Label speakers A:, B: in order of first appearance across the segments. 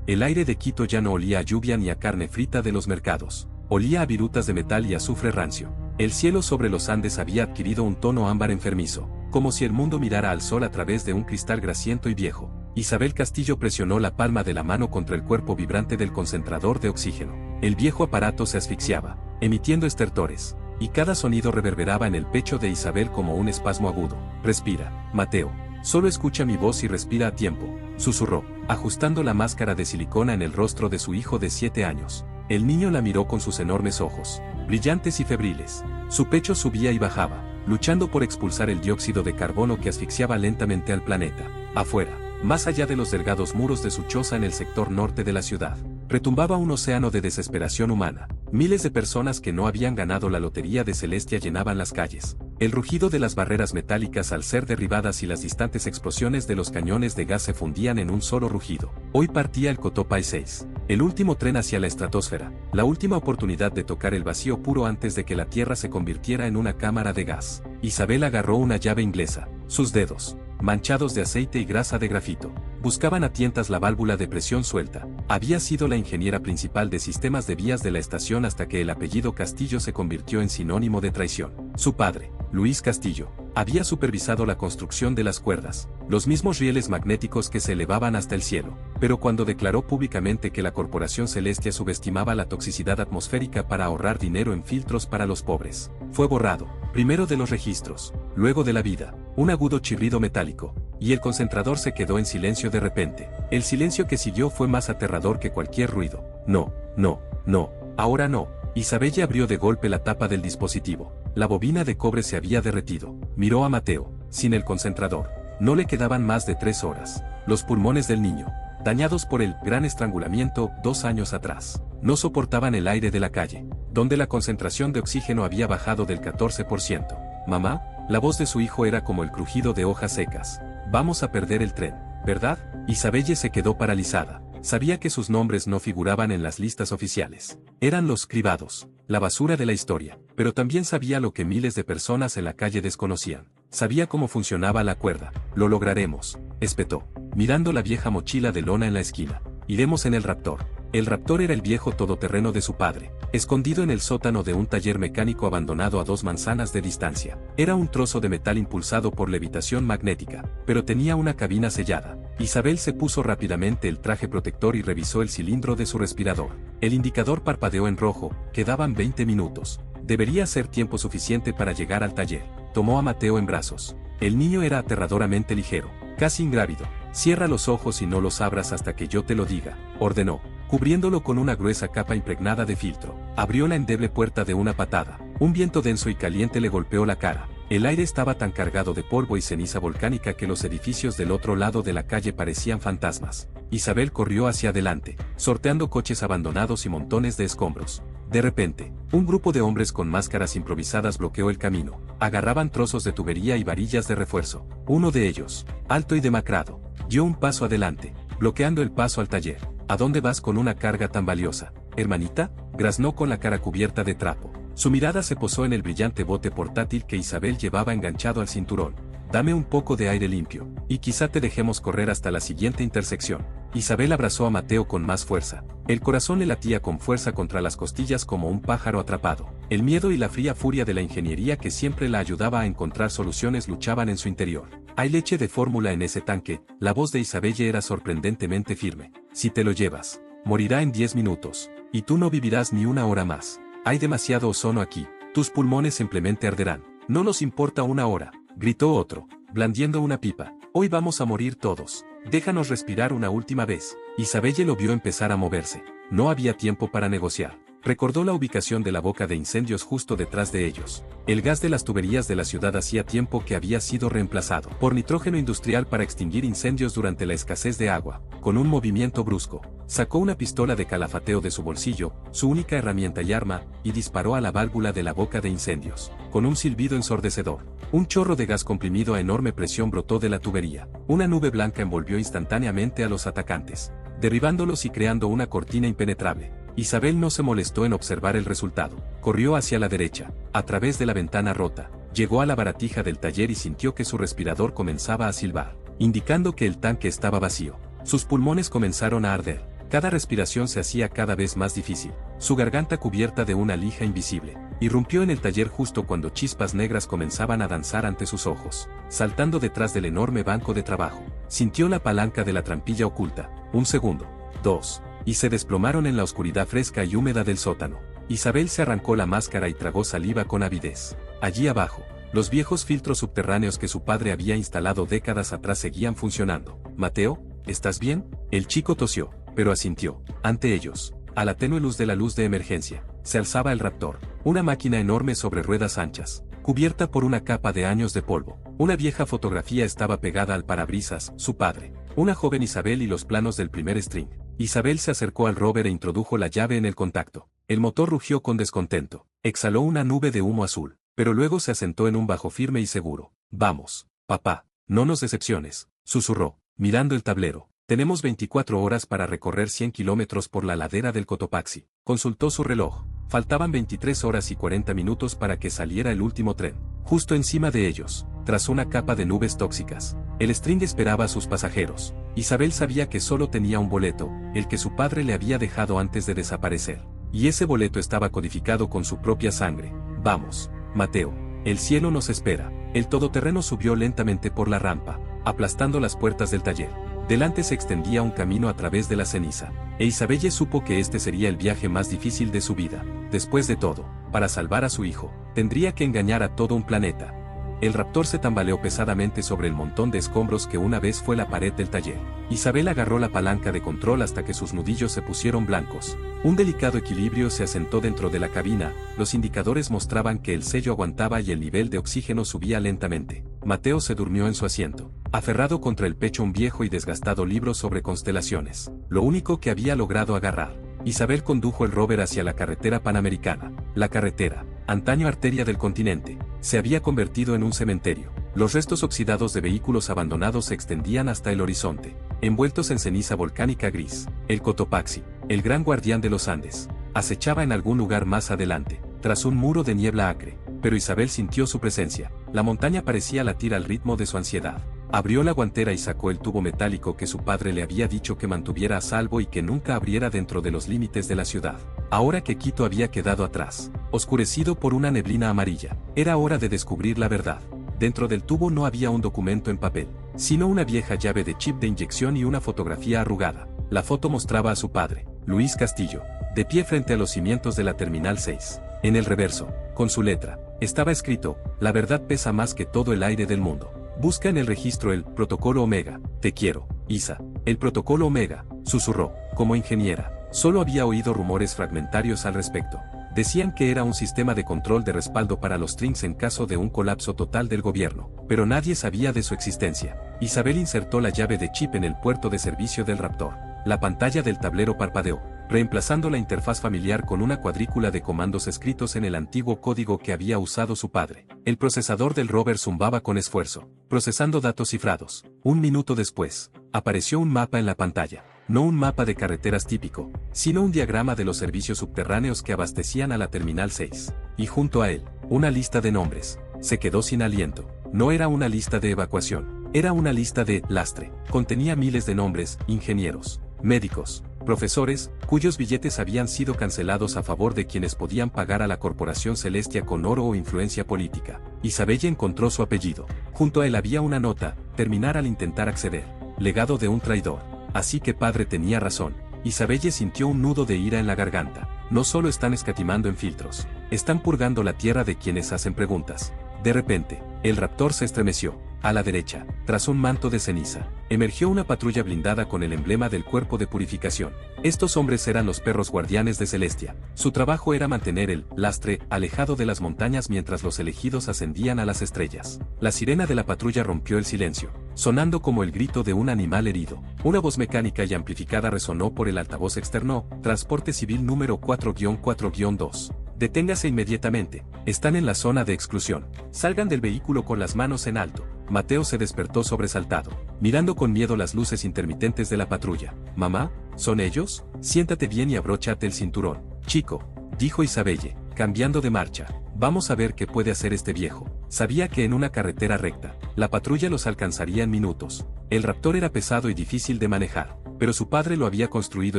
A: El aire de Quito ya no olía a lluvia ni a carne frita de los mercados. Olía a virutas de metal y azufre rancio. El cielo sobre los Andes había adquirido un tono ámbar enfermizo, como si el mundo mirara al sol a través de un cristal grasiento y viejo. Isabel Castillo presionó la palma de la mano contra el cuerpo vibrante del concentrador de oxígeno. El viejo aparato se asfixiaba, emitiendo estertores, y cada sonido reverberaba en el pecho de Isabel como un espasmo agudo. Respira, Mateo. Solo escucha mi voz y respira a tiempo, susurró, ajustando la máscara de silicona en el rostro de su hijo de 7 años. El niño la miró con sus enormes ojos, brillantes y febriles. Su pecho subía y bajaba, luchando por expulsar el dióxido de carbono que asfixiaba lentamente al planeta. Afuera, más allá de los delgados muros de su choza en el sector norte de la ciudad, retumbaba un océano de desesperación humana. Miles de personas que no habían ganado la lotería de Celestia llenaban las calles. El rugido de las barreras metálicas al ser derribadas y las distantes explosiones de los cañones de gas se fundían en un solo rugido. Hoy partía el Cotopaxi 6, el último tren hacia la estratosfera, la última oportunidad de tocar el vacío puro antes de que la Tierra se convirtiera en una cámara de gas. Isabel agarró una llave inglesa. Sus dedos, manchados de aceite y grasa de grafito, buscaban a tientas la válvula de presión suelta. Había sido la ingeniera principal de sistemas de vías de la estación hasta que el apellido Castillo se convirtió en sinónimo de traición. Su padre, Luis Castillo, había supervisado la construcción de las cuerdas, los mismos rieles magnéticos que se elevaban hasta el cielo, pero cuando declaró públicamente que la Corporación Celestia subestimaba la toxicidad atmosférica para ahorrar dinero en filtros para los pobres, fue borrado, primero de los registros, luego de la vida. Un agudo chirrido metálico, y el concentrador se quedó en silencio de repente. El silencio que siguió fue más aterrador que cualquier ruido. No, no, no, ahora no. Isabella abrió de golpe la tapa del dispositivo. La bobina de cobre se había derretido. Miró a Mateo, sin el concentrador. No le quedaban más de 3 horas. Los pulmones del niño, dañados por el gran estrangulamiento 2 años atrás, no soportaban el aire de la calle, donde la concentración de oxígeno había bajado del 14%. Mamá, la voz de su hijo era como el crujido de hojas secas. Vamos a perder el tren, ¿verdad? Isabelle se quedó paralizada. Sabía que sus nombres no figuraban en las listas oficiales. Eran los cribados, la basura de la historia, pero también sabía lo que miles de personas en la calle desconocían. Sabía cómo funcionaba la cuerda. Lo lograremos, espetó, mirando la vieja mochila de lona en la esquina. Iremos en el Raptor. El Raptor era el viejo todoterreno de su padre, escondido en el sótano de un taller mecánico abandonado a 2 manzanas de distancia. Era un trozo de metal impulsado por levitación magnética, pero tenía una cabina sellada. Isabel se puso rápidamente el traje protector y revisó el cilindro de su respirador. El indicador parpadeó en rojo. Quedaban 20 minutos. Debería ser tiempo suficiente para llegar al taller. Tomó a Mateo en brazos. El niño era aterradoramente ligero, casi ingrávido. Cierra los ojos y no los abras hasta que yo te lo diga, ordenó, cubriéndolo con una gruesa capa impregnada de filtro. Abrió la endeble puerta de una patada. Un viento denso y caliente le golpeó la cara. El aire estaba tan cargado de polvo y ceniza volcánica que los edificios del otro lado de la calle parecían fantasmas. Isabel corrió hacia adelante, sorteando coches abandonados y montones de escombros. De repente, un grupo de hombres con máscaras improvisadas bloqueó el camino. Agarraban trozos de tubería y varillas de refuerzo. Uno de ellos, alto y demacrado, dio un paso adelante, bloqueando el paso al taller. ¿A dónde vas con una carga tan valiosa, hermanita?, graznó con la cara cubierta de trapo. Su mirada se posó en el brillante bote portátil que Isabel llevaba enganchado al cinturón. Dame un poco de aire limpio, y quizá te dejemos correr hasta la siguiente intersección. Isabel abrazó a Mateo con más fuerza. El corazón le latía con fuerza contra las costillas como un pájaro atrapado. El miedo y la fría furia de la ingeniería que siempre la ayudaba a encontrar soluciones luchaban en su interior. Hay leche de fórmula en ese tanque. La voz de Isabelle era sorprendentemente firme. Si te lo llevas, morirá en 10 minutos, y tú no vivirás ni una hora más. Hay demasiado ozono aquí. Tus pulmones simplemente arderán. No nos importa una hora, gritó otro, blandiendo una pipa. Hoy vamos a morir todos. Déjanos respirar una última vez. Isabelle lo vio empezar a moverse. No había tiempo para negociar. Recordó la ubicación de la boca de incendios justo detrás de ellos. El gas de las tuberías de la ciudad hacía tiempo que había sido reemplazado por nitrógeno industrial para extinguir incendios durante la escasez de agua. Con un movimiento brusco, sacó una pistola de calafateo de su bolsillo, su única herramienta y arma, y disparó a la válvula de la boca de incendios. Con un silbido ensordecedor, un chorro de gas comprimido a enorme presión brotó de la tubería. Una nube blanca envolvió instantáneamente a los atacantes, derribándolos y creando una cortina impenetrable. Isabel no se molestó en observar el resultado. Corrió hacia la derecha, a través de la ventana rota. Llegó a la baratija del taller y sintió que su respirador comenzaba a silbar, indicando que el tanque estaba vacío. Sus pulmones comenzaron a arder. Cada respiración se hacía cada vez más difícil, su garganta cubierta de una lija invisible. Irrumpió en el taller justo cuando chispas negras comenzaban a danzar ante sus ojos, saltando detrás del enorme banco de trabajo. Sintió la palanca de la trampilla oculta, 1 segundo, 2, y se desplomaron en la oscuridad fresca y húmeda del sótano. Isabel se arrancó la máscara y tragó saliva con avidez. Allí abajo, los viejos filtros subterráneos que su padre había instalado décadas atrás seguían funcionando. «Mateo, ¿estás bien?». El chico tosió, pero asintió. Ante ellos, a la tenue luz de la luz de emergencia, se alzaba el Raptor, una máquina enorme sobre ruedas anchas, cubierta por una capa de años de polvo. Una vieja fotografía estaba pegada al parabrisas, su padre, una joven Isabel y los planos del primer string. Isabel se acercó al rover e introdujo la llave en el contacto. El motor rugió con descontento, exhaló una nube de humo azul, pero luego se asentó en un bajo firme y seguro. «Vamos, papá, no nos decepciones», susurró, mirando el tablero. «Tenemos 24 horas para recorrer 100 kilómetros por la ladera del Cotopaxi». Consultó su reloj. Faltaban 23 horas y 40 minutos para que saliera el último tren. Justo encima de ellos, tras una capa de nubes tóxicas, el string esperaba a sus pasajeros. Isabel sabía que solo tenía un boleto, el que su padre le había dejado antes de desaparecer. Y ese boleto estaba codificado con su propia sangre. «Vamos, Mateo, el cielo nos espera». El todoterreno subió lentamente por la rampa, aplastando las puertas del taller. Delante se extendía un camino a través de la ceniza, e Isabelle supo que este sería el viaje más difícil de su vida. Después de todo, para salvar a su hijo, tendría que engañar a todo un planeta. El Raptor se tambaleó pesadamente sobre el montón de escombros que una vez fue la pared del taller. Isabel agarró la palanca de control hasta que sus nudillos se pusieron blancos. Un delicado equilibrio se asentó dentro de la cabina, los indicadores mostraban que el sello aguantaba y el nivel de oxígeno subía lentamente. Mateo se durmió en su asiento, aferrado contra el pecho un viejo y desgastado libro sobre constelaciones, lo único que había logrado agarrar. Isabel condujo el rover hacia la carretera panamericana. La carretera, antaño arteria del continente, se había convertido en un cementerio. Los restos oxidados de vehículos abandonados se extendían hasta el horizonte, envueltos en ceniza volcánica gris. El Cotopaxi, el gran guardián de los Andes, acechaba en algún lugar más adelante, tras un muro de niebla acre. Pero Isabel sintió su presencia. La montaña parecía latir al ritmo de su ansiedad. Abrió la guantera y sacó el tubo metálico que su padre le había dicho que mantuviera a salvo y que nunca abriera dentro de los límites de la ciudad. Ahora que Quito había quedado atrás, oscurecido por una neblina amarilla, era hora de descubrir la verdad. Dentro del tubo no había un documento en papel, sino una vieja llave de chip de inyección y una fotografía arrugada. La foto mostraba a su padre, Luis Castillo, de pie frente a los cimientos de la Terminal 6. En el reverso, con su letra, estaba escrito: «La verdad pesa más que todo el aire del mundo. Busca en el registro el Protocolo Omega. Te quiero, Isa». El Protocolo Omega, susurró, como ingeniera. Solo había oído rumores fragmentarios al respecto. Decían que era un sistema de control de respaldo para los Strings en caso de un colapso total del gobierno, pero nadie sabía de su existencia. Isabel insertó la llave de chip en el puerto de servicio del Raptor. La pantalla del tablero parpadeó, reemplazando la interfaz familiar con una cuadrícula de comandos escritos en el antiguo código que había usado su padre. El procesador del rover zumbaba con esfuerzo, procesando datos cifrados. 1 minuto después, apareció un mapa en la pantalla. No un mapa de carreteras típico, sino un diagrama de los servicios subterráneos que abastecían a la Terminal 6. Y junto a él, una lista de nombres. Se quedó sin aliento. No era una lista de evacuación, era una lista de lastre. Contenía miles de nombres: ingenieros, médicos, profesores, cuyos billetes habían sido cancelados a favor de quienes podían pagar a la Corporación Celestia con oro o influencia política. Isabelle encontró su apellido. Junto a él había una nota: terminar al intentar acceder. Legado de un traidor. Así que padre tenía razón. Isabelle sintió un nudo de ira en la garganta. No solo están escatimando en filtros, están purgando la tierra de quienes hacen preguntas. De repente, el Raptor se estremeció. A la derecha, tras un manto de ceniza, emergió una patrulla blindada con el emblema del cuerpo de purificación. Estos hombres eran los perros guardianes de Celestia. Su trabajo era mantener el lastre alejado de las montañas mientras los elegidos ascendían a las estrellas. La sirena de la patrulla rompió el silencio, sonando como el grito de un animal herido. Una voz mecánica y amplificada resonó por el altavoz externo: transporte civil número 4-4-2. Deténgase inmediatamente, están en la zona de exclusión. Salgan del vehículo con las manos en alto. Mateo se despertó sobresaltado, mirando con miedo las luces intermitentes de la patrulla. «Mamá, ¿son ellos? Siéntate bien y abróchate el cinturón, chico», dijo Isabelle, cambiando de marcha. «Vamos a ver qué puede hacer este viejo». Sabía que en una carretera recta, la patrulla los alcanzaría en minutos. El Raptor era pesado y difícil de manejar. pero su padre lo había construido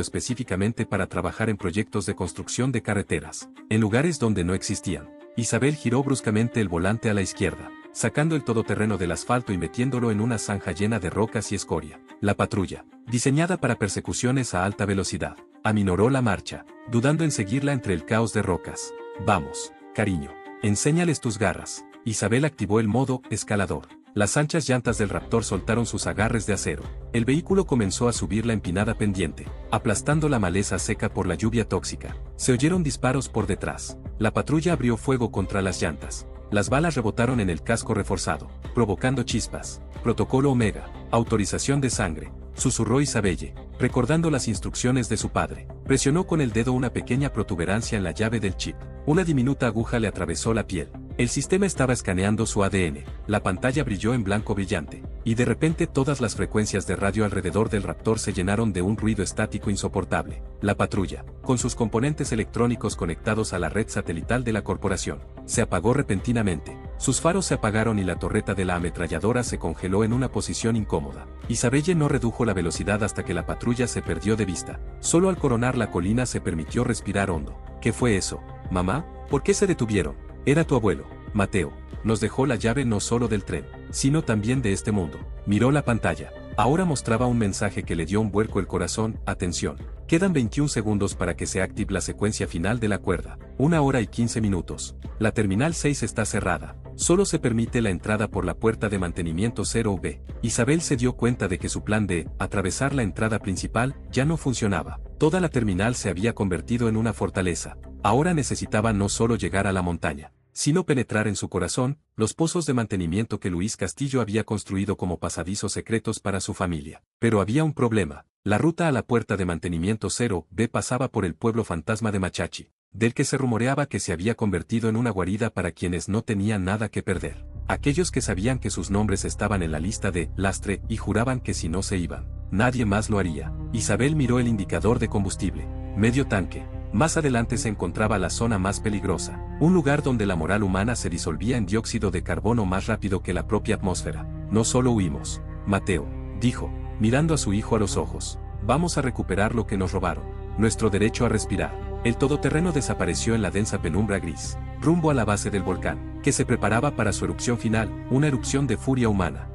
A: específicamente para trabajar en proyectos de construcción de carreteras, en lugares donde no existían. Isabel giró bruscamente el volante a la izquierda, sacando el todoterreno del asfalto y metiéndolo en una zanja llena de rocas y escoria. La patrulla, diseñada para persecuciones a alta velocidad, aminoró la marcha, dudando en seguirla entre el caos de rocas. Vamos, cariño, enséñales tus garras. Isabel activó el modo escalador. Las anchas llantas del Raptor soltaron sus agarres de acero. El vehículo comenzó a subir la empinada pendiente, aplastando la maleza seca por la lluvia tóxica. Se oyeron disparos por detrás. La patrulla abrió fuego contra las llantas. Las balas rebotaron en el casco reforzado, provocando chispas. Protocolo Omega, autorización de sangre, susurró Isabelle, recordando las instrucciones de su padre. Presionó con el dedo una pequeña protuberancia en la llave del chip. Una diminuta aguja le atravesó la piel. El sistema estaba escaneando su ADN, la pantalla brilló en blanco brillante, y de repente todas las frecuencias de radio alrededor del Raptor se llenaron de un ruido estático insoportable. La patrulla, con sus componentes electrónicos conectados a la red satelital de la corporación, se apagó repentinamente. Sus faros se apagaron y la torreta de la ametralladora se congeló en una posición incómoda. Isabelle no redujo la velocidad hasta que la patrulla se perdió de vista. Solo al coronar la colina se permitió respirar hondo. ¿Qué fue eso, mamá? ¿Por qué se detuvieron? Era tu abuelo, Mateo. Nos dejó la llave no solo del tren, sino también de este mundo. Miró la pantalla. Ahora mostraba un mensaje que le dio un vuelco el corazón. Atención. Quedan 21 segundos para que se active la secuencia final de la cuerda. 1 hora y 15 minutos. La terminal 6 está cerrada. Solo se permite la entrada por la puerta de mantenimiento 0V. Isabel se dio cuenta de que su plan de atravesar la entrada principal ya no funcionaba. Toda la terminal se había convertido en una fortaleza. Ahora necesitaba no solo llegar a la montaña, sino penetrar en su corazón, los pozos de mantenimiento que Luis Castillo había construido como pasadizos secretos para su familia. Pero había un problema. La ruta a la puerta de mantenimiento 0B pasaba por el pueblo fantasma de Machachi, del que se rumoreaba que se había convertido en una guarida para quienes no tenían nada que perder. Aquellos que sabían que sus nombres estaban en la lista de lastre y juraban que si no se iban, nadie más lo haría. Isabel miró el indicador de combustible. Medio tanque. Más adelante se encontraba la zona más peligrosa, un lugar donde la moral humana se disolvía en dióxido de carbono más rápido que la propia atmósfera. No solo huimos, Mateo, dijo, mirando a su hijo a los ojos. Vamos a recuperar lo que nos robaron, nuestro derecho a respirar. El todoterreno desapareció en la densa penumbra gris, rumbo a la base del volcán, que se preparaba para su erupción final, una erupción de furia humana.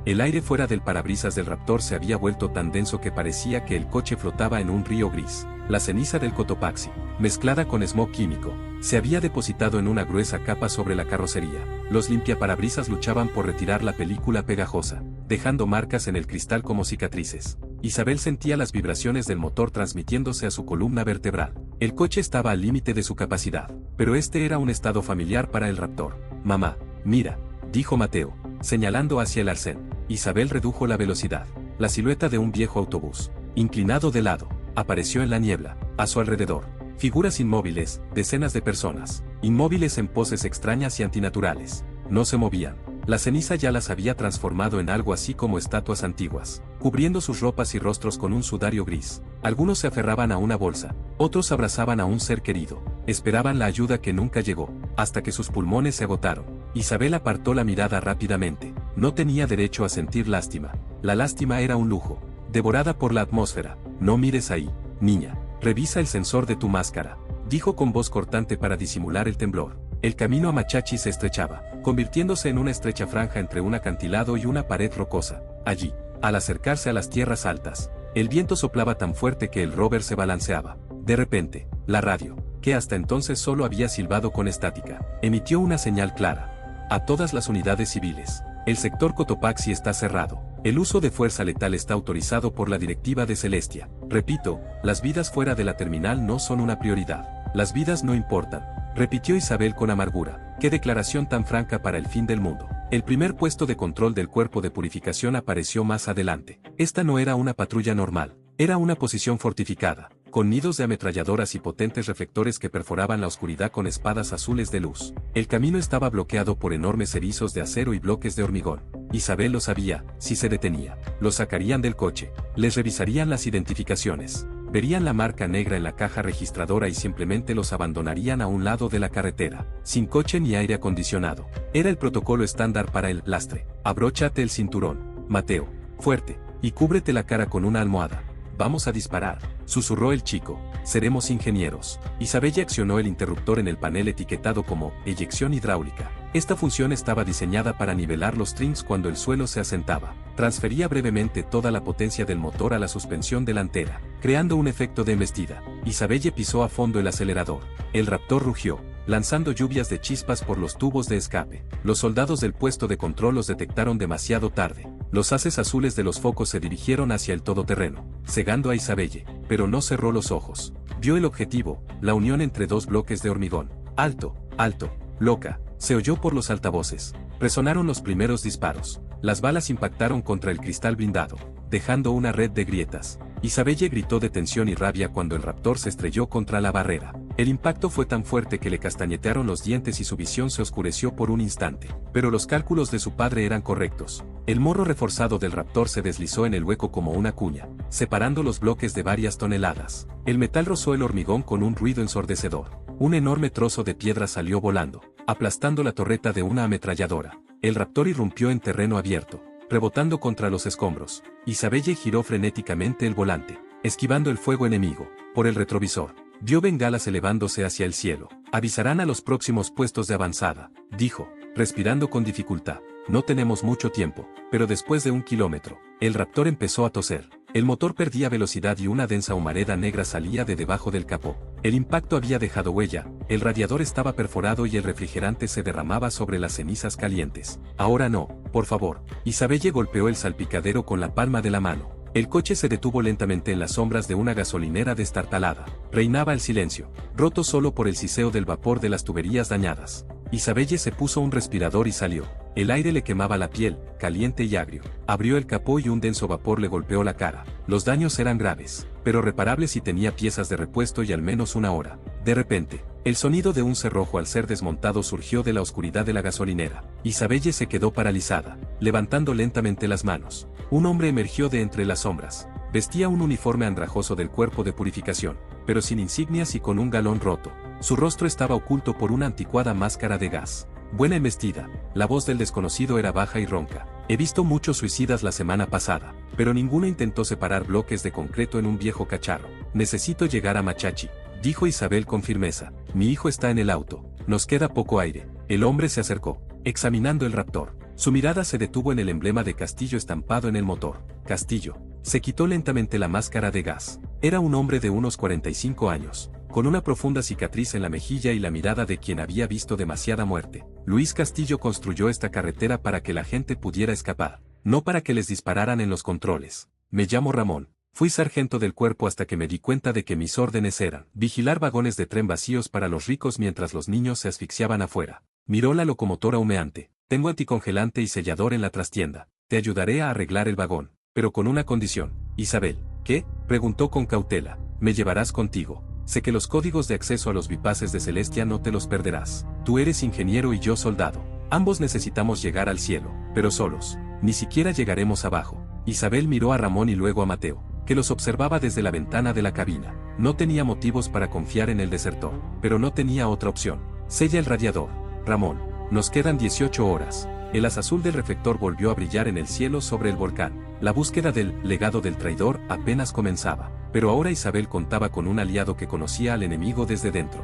A: El aire fuera del parabrisas del Raptor se había vuelto tan denso que parecía que el coche flotaba en un río gris. La ceniza del Cotopaxi, mezclada con smog químico, se había depositado en una gruesa capa sobre la carrocería. Los limpiaparabrisas luchaban por retirar la película pegajosa, dejando marcas en el cristal como cicatrices. Isabel sentía las vibraciones del motor transmitiéndose a su columna vertebral. El coche estaba al límite de su capacidad, pero este era un estado familiar para el Raptor. Mamá, mira, dijo Mateo, señalando hacia el arcén. Isabel redujo la velocidad. La silueta de un viejo autobús, inclinado de lado, apareció en la niebla. A su alrededor, figuras inmóviles, decenas de personas, inmóviles en poses extrañas y antinaturales. No se movían. La ceniza ya las había transformado en algo así como estatuas antiguas, cubriendo sus ropas y rostros con un sudario gris. Algunos se aferraban a una bolsa, otros abrazaban a un ser querido, esperaban la ayuda que nunca llegó, hasta que sus pulmones se agotaron. Isabel apartó la mirada rápidamente. No tenía derecho a sentir lástima. La lástima era un lujo, devorada por la atmósfera. No mires ahí, niña. Revisa el sensor de tu máscara, dijo con voz cortante para disimular el temblor. El camino a Machachi se estrechaba, convirtiéndose en una estrecha franja entre un acantilado y una pared rocosa. Allí, al acercarse a las tierras altas, el viento soplaba tan fuerte que el rover se balanceaba. De repente, la radio, que hasta entonces solo había silbado con estática, emitió una señal clara. A todas las unidades civiles, el sector Cotopaxi está cerrado. El uso de fuerza letal está autorizado por la directiva de Celestia. Repito, las vidas fuera de la terminal no son una prioridad. Las vidas no importan, repitió Isabel con amargura. Qué declaración tan franca para el fin del mundo. El primer puesto de control del cuerpo de purificación apareció más adelante. Esta no era una patrulla normal, era una posición fortificada, con nidos de ametralladoras y potentes reflectores que perforaban la oscuridad con espadas azules de luz. El camino estaba bloqueado por enormes erizos de acero y bloques de hormigón. Isabel lo sabía, si se detenía, los sacarían del coche, les revisarían las identificaciones, verían la marca negra en la caja registradora y simplemente los abandonarían a un lado de la carretera, sin coche ni aire acondicionado. Era el protocolo estándar para el lastre. Abróchate el cinturón, Mateo, fuerte, y cúbrete la cara con una almohada, Vamos a disparar, susurró el chico. Seremos ingenieros. Isabella accionó el interruptor en el panel etiquetado como eyección hidráulica. Esta función estaba diseñada para nivelar los trins cuando el suelo se asentaba. Transfería brevemente toda la potencia del motor a la suspensión delantera, creando un efecto de embestida. Isabella pisó a fondo el acelerador. El Raptor rugió, lanzando lluvias de chispas por los tubos de escape. Los soldados del puesto de control los detectaron demasiado tarde. Los haces azules de los focos se dirigieron hacia el todoterreno, cegando a Isabelle, pero no cerró los ojos. Vio el objetivo, la unión entre dos bloques de hormigón. Alto, alto, loca, se oyó por los altavoces. Resonaron los primeros disparos. Las balas impactaron contra el cristal blindado, dejando una red de grietas. Isabelle gritó de tensión y rabia cuando el Raptor se estrelló contra la barrera. El impacto fue tan fuerte que le castañetearon los dientes y su visión se oscureció por un instante. Pero los cálculos de su padre eran correctos. El morro reforzado del Raptor se deslizó en el hueco como una cuña, separando los bloques de varias toneladas. El metal rozó el hormigón con un ruido ensordecedor. Un enorme trozo de piedra salió volando, aplastando la torreta de una ametralladora. El Raptor irrumpió en terreno abierto, rebotando contra los escombros. Isabelle giró frenéticamente el volante, esquivando el fuego enemigo. Por el retrovisor, vio bengalas elevándose hacia el cielo. Avisarán a los próximos puestos de avanzada, dijo, respirando con dificultad. No tenemos mucho tiempo, pero después de 1 kilómetro, el Raptor empezó a toser. El motor perdía velocidad y una densa humareda negra salía de debajo del capó. El impacto había dejado huella, el radiador estaba perforado y el refrigerante se derramaba sobre las cenizas calientes. Ahora no, por favor. Isabelle golpeó el salpicadero con la palma de la mano. El coche se detuvo lentamente en las sombras de una gasolinera destartalada. Reinaba el silencio, roto solo por el siseo del vapor de las tuberías dañadas. Isabelle se puso un respirador y salió. El aire le quemaba la piel, caliente y agrio. Abrió el capó y un denso vapor le golpeó la cara. Los daños eran graves, pero reparables si tenía piezas de repuesto y al menos 1 hora. De repente, el sonido de un cerrojo al ser desmontado surgió de la oscuridad de la gasolinera. Isabelle se quedó paralizada, levantando lentamente las manos. Un hombre emergió de entre las sombras. Vestía un uniforme andrajoso del cuerpo de purificación, pero sin insignias y con un galón roto. Su rostro estaba oculto por una anticuada máscara de gas. Buena embestida. La voz del desconocido era baja y ronca. He visto muchos suicidas la semana pasada, pero ninguno intentó separar bloques de concreto en un viejo cacharro. Necesito llegar a Machachi, dijo Isabel con firmeza. Mi hijo está en el auto. Nos queda poco aire. El hombre se acercó, examinando el Raptor. Su mirada se detuvo en el emblema de Castillo estampado en el motor. Castillo. Se quitó lentamente la máscara de gas. Era un hombre de unos 45 años, con una profunda cicatriz en la mejilla y la mirada de quien había visto demasiada muerte. Luis Castillo construyó esta carretera para que la gente pudiera escapar, no para que les dispararan en los controles. Me llamo Ramón. Fui sargento del cuerpo hasta que me di cuenta de que mis órdenes eran vigilar vagones de tren vacíos para los ricos mientras los niños se asfixiaban afuera. Miró la locomotora humeante. Tengo anticongelante y sellador en la trastienda. Te ayudaré a arreglar el vagón, pero con una condición. Isabel. ¿Qué? Preguntó con cautela. Me llevarás contigo. Sé que los códigos de acceso a los bipases de Celestia no te los perderás. Tú eres ingeniero y yo soldado. Ambos necesitamos llegar al cielo, pero solos. Ni siquiera llegaremos abajo. Isabel miró a Ramón y luego a Mateo, que los observaba desde la ventana de la cabina. No tenía motivos para confiar en el desertor, pero no tenía otra opción. Sella el radiador, Ramón. Nos quedan 18 horas. El haz azul del reflector volvió a brillar en el cielo sobre el volcán. La búsqueda del legado del traidor apenas comenzaba, pero ahora Isabel contaba con un aliado que conocía al enemigo desde dentro.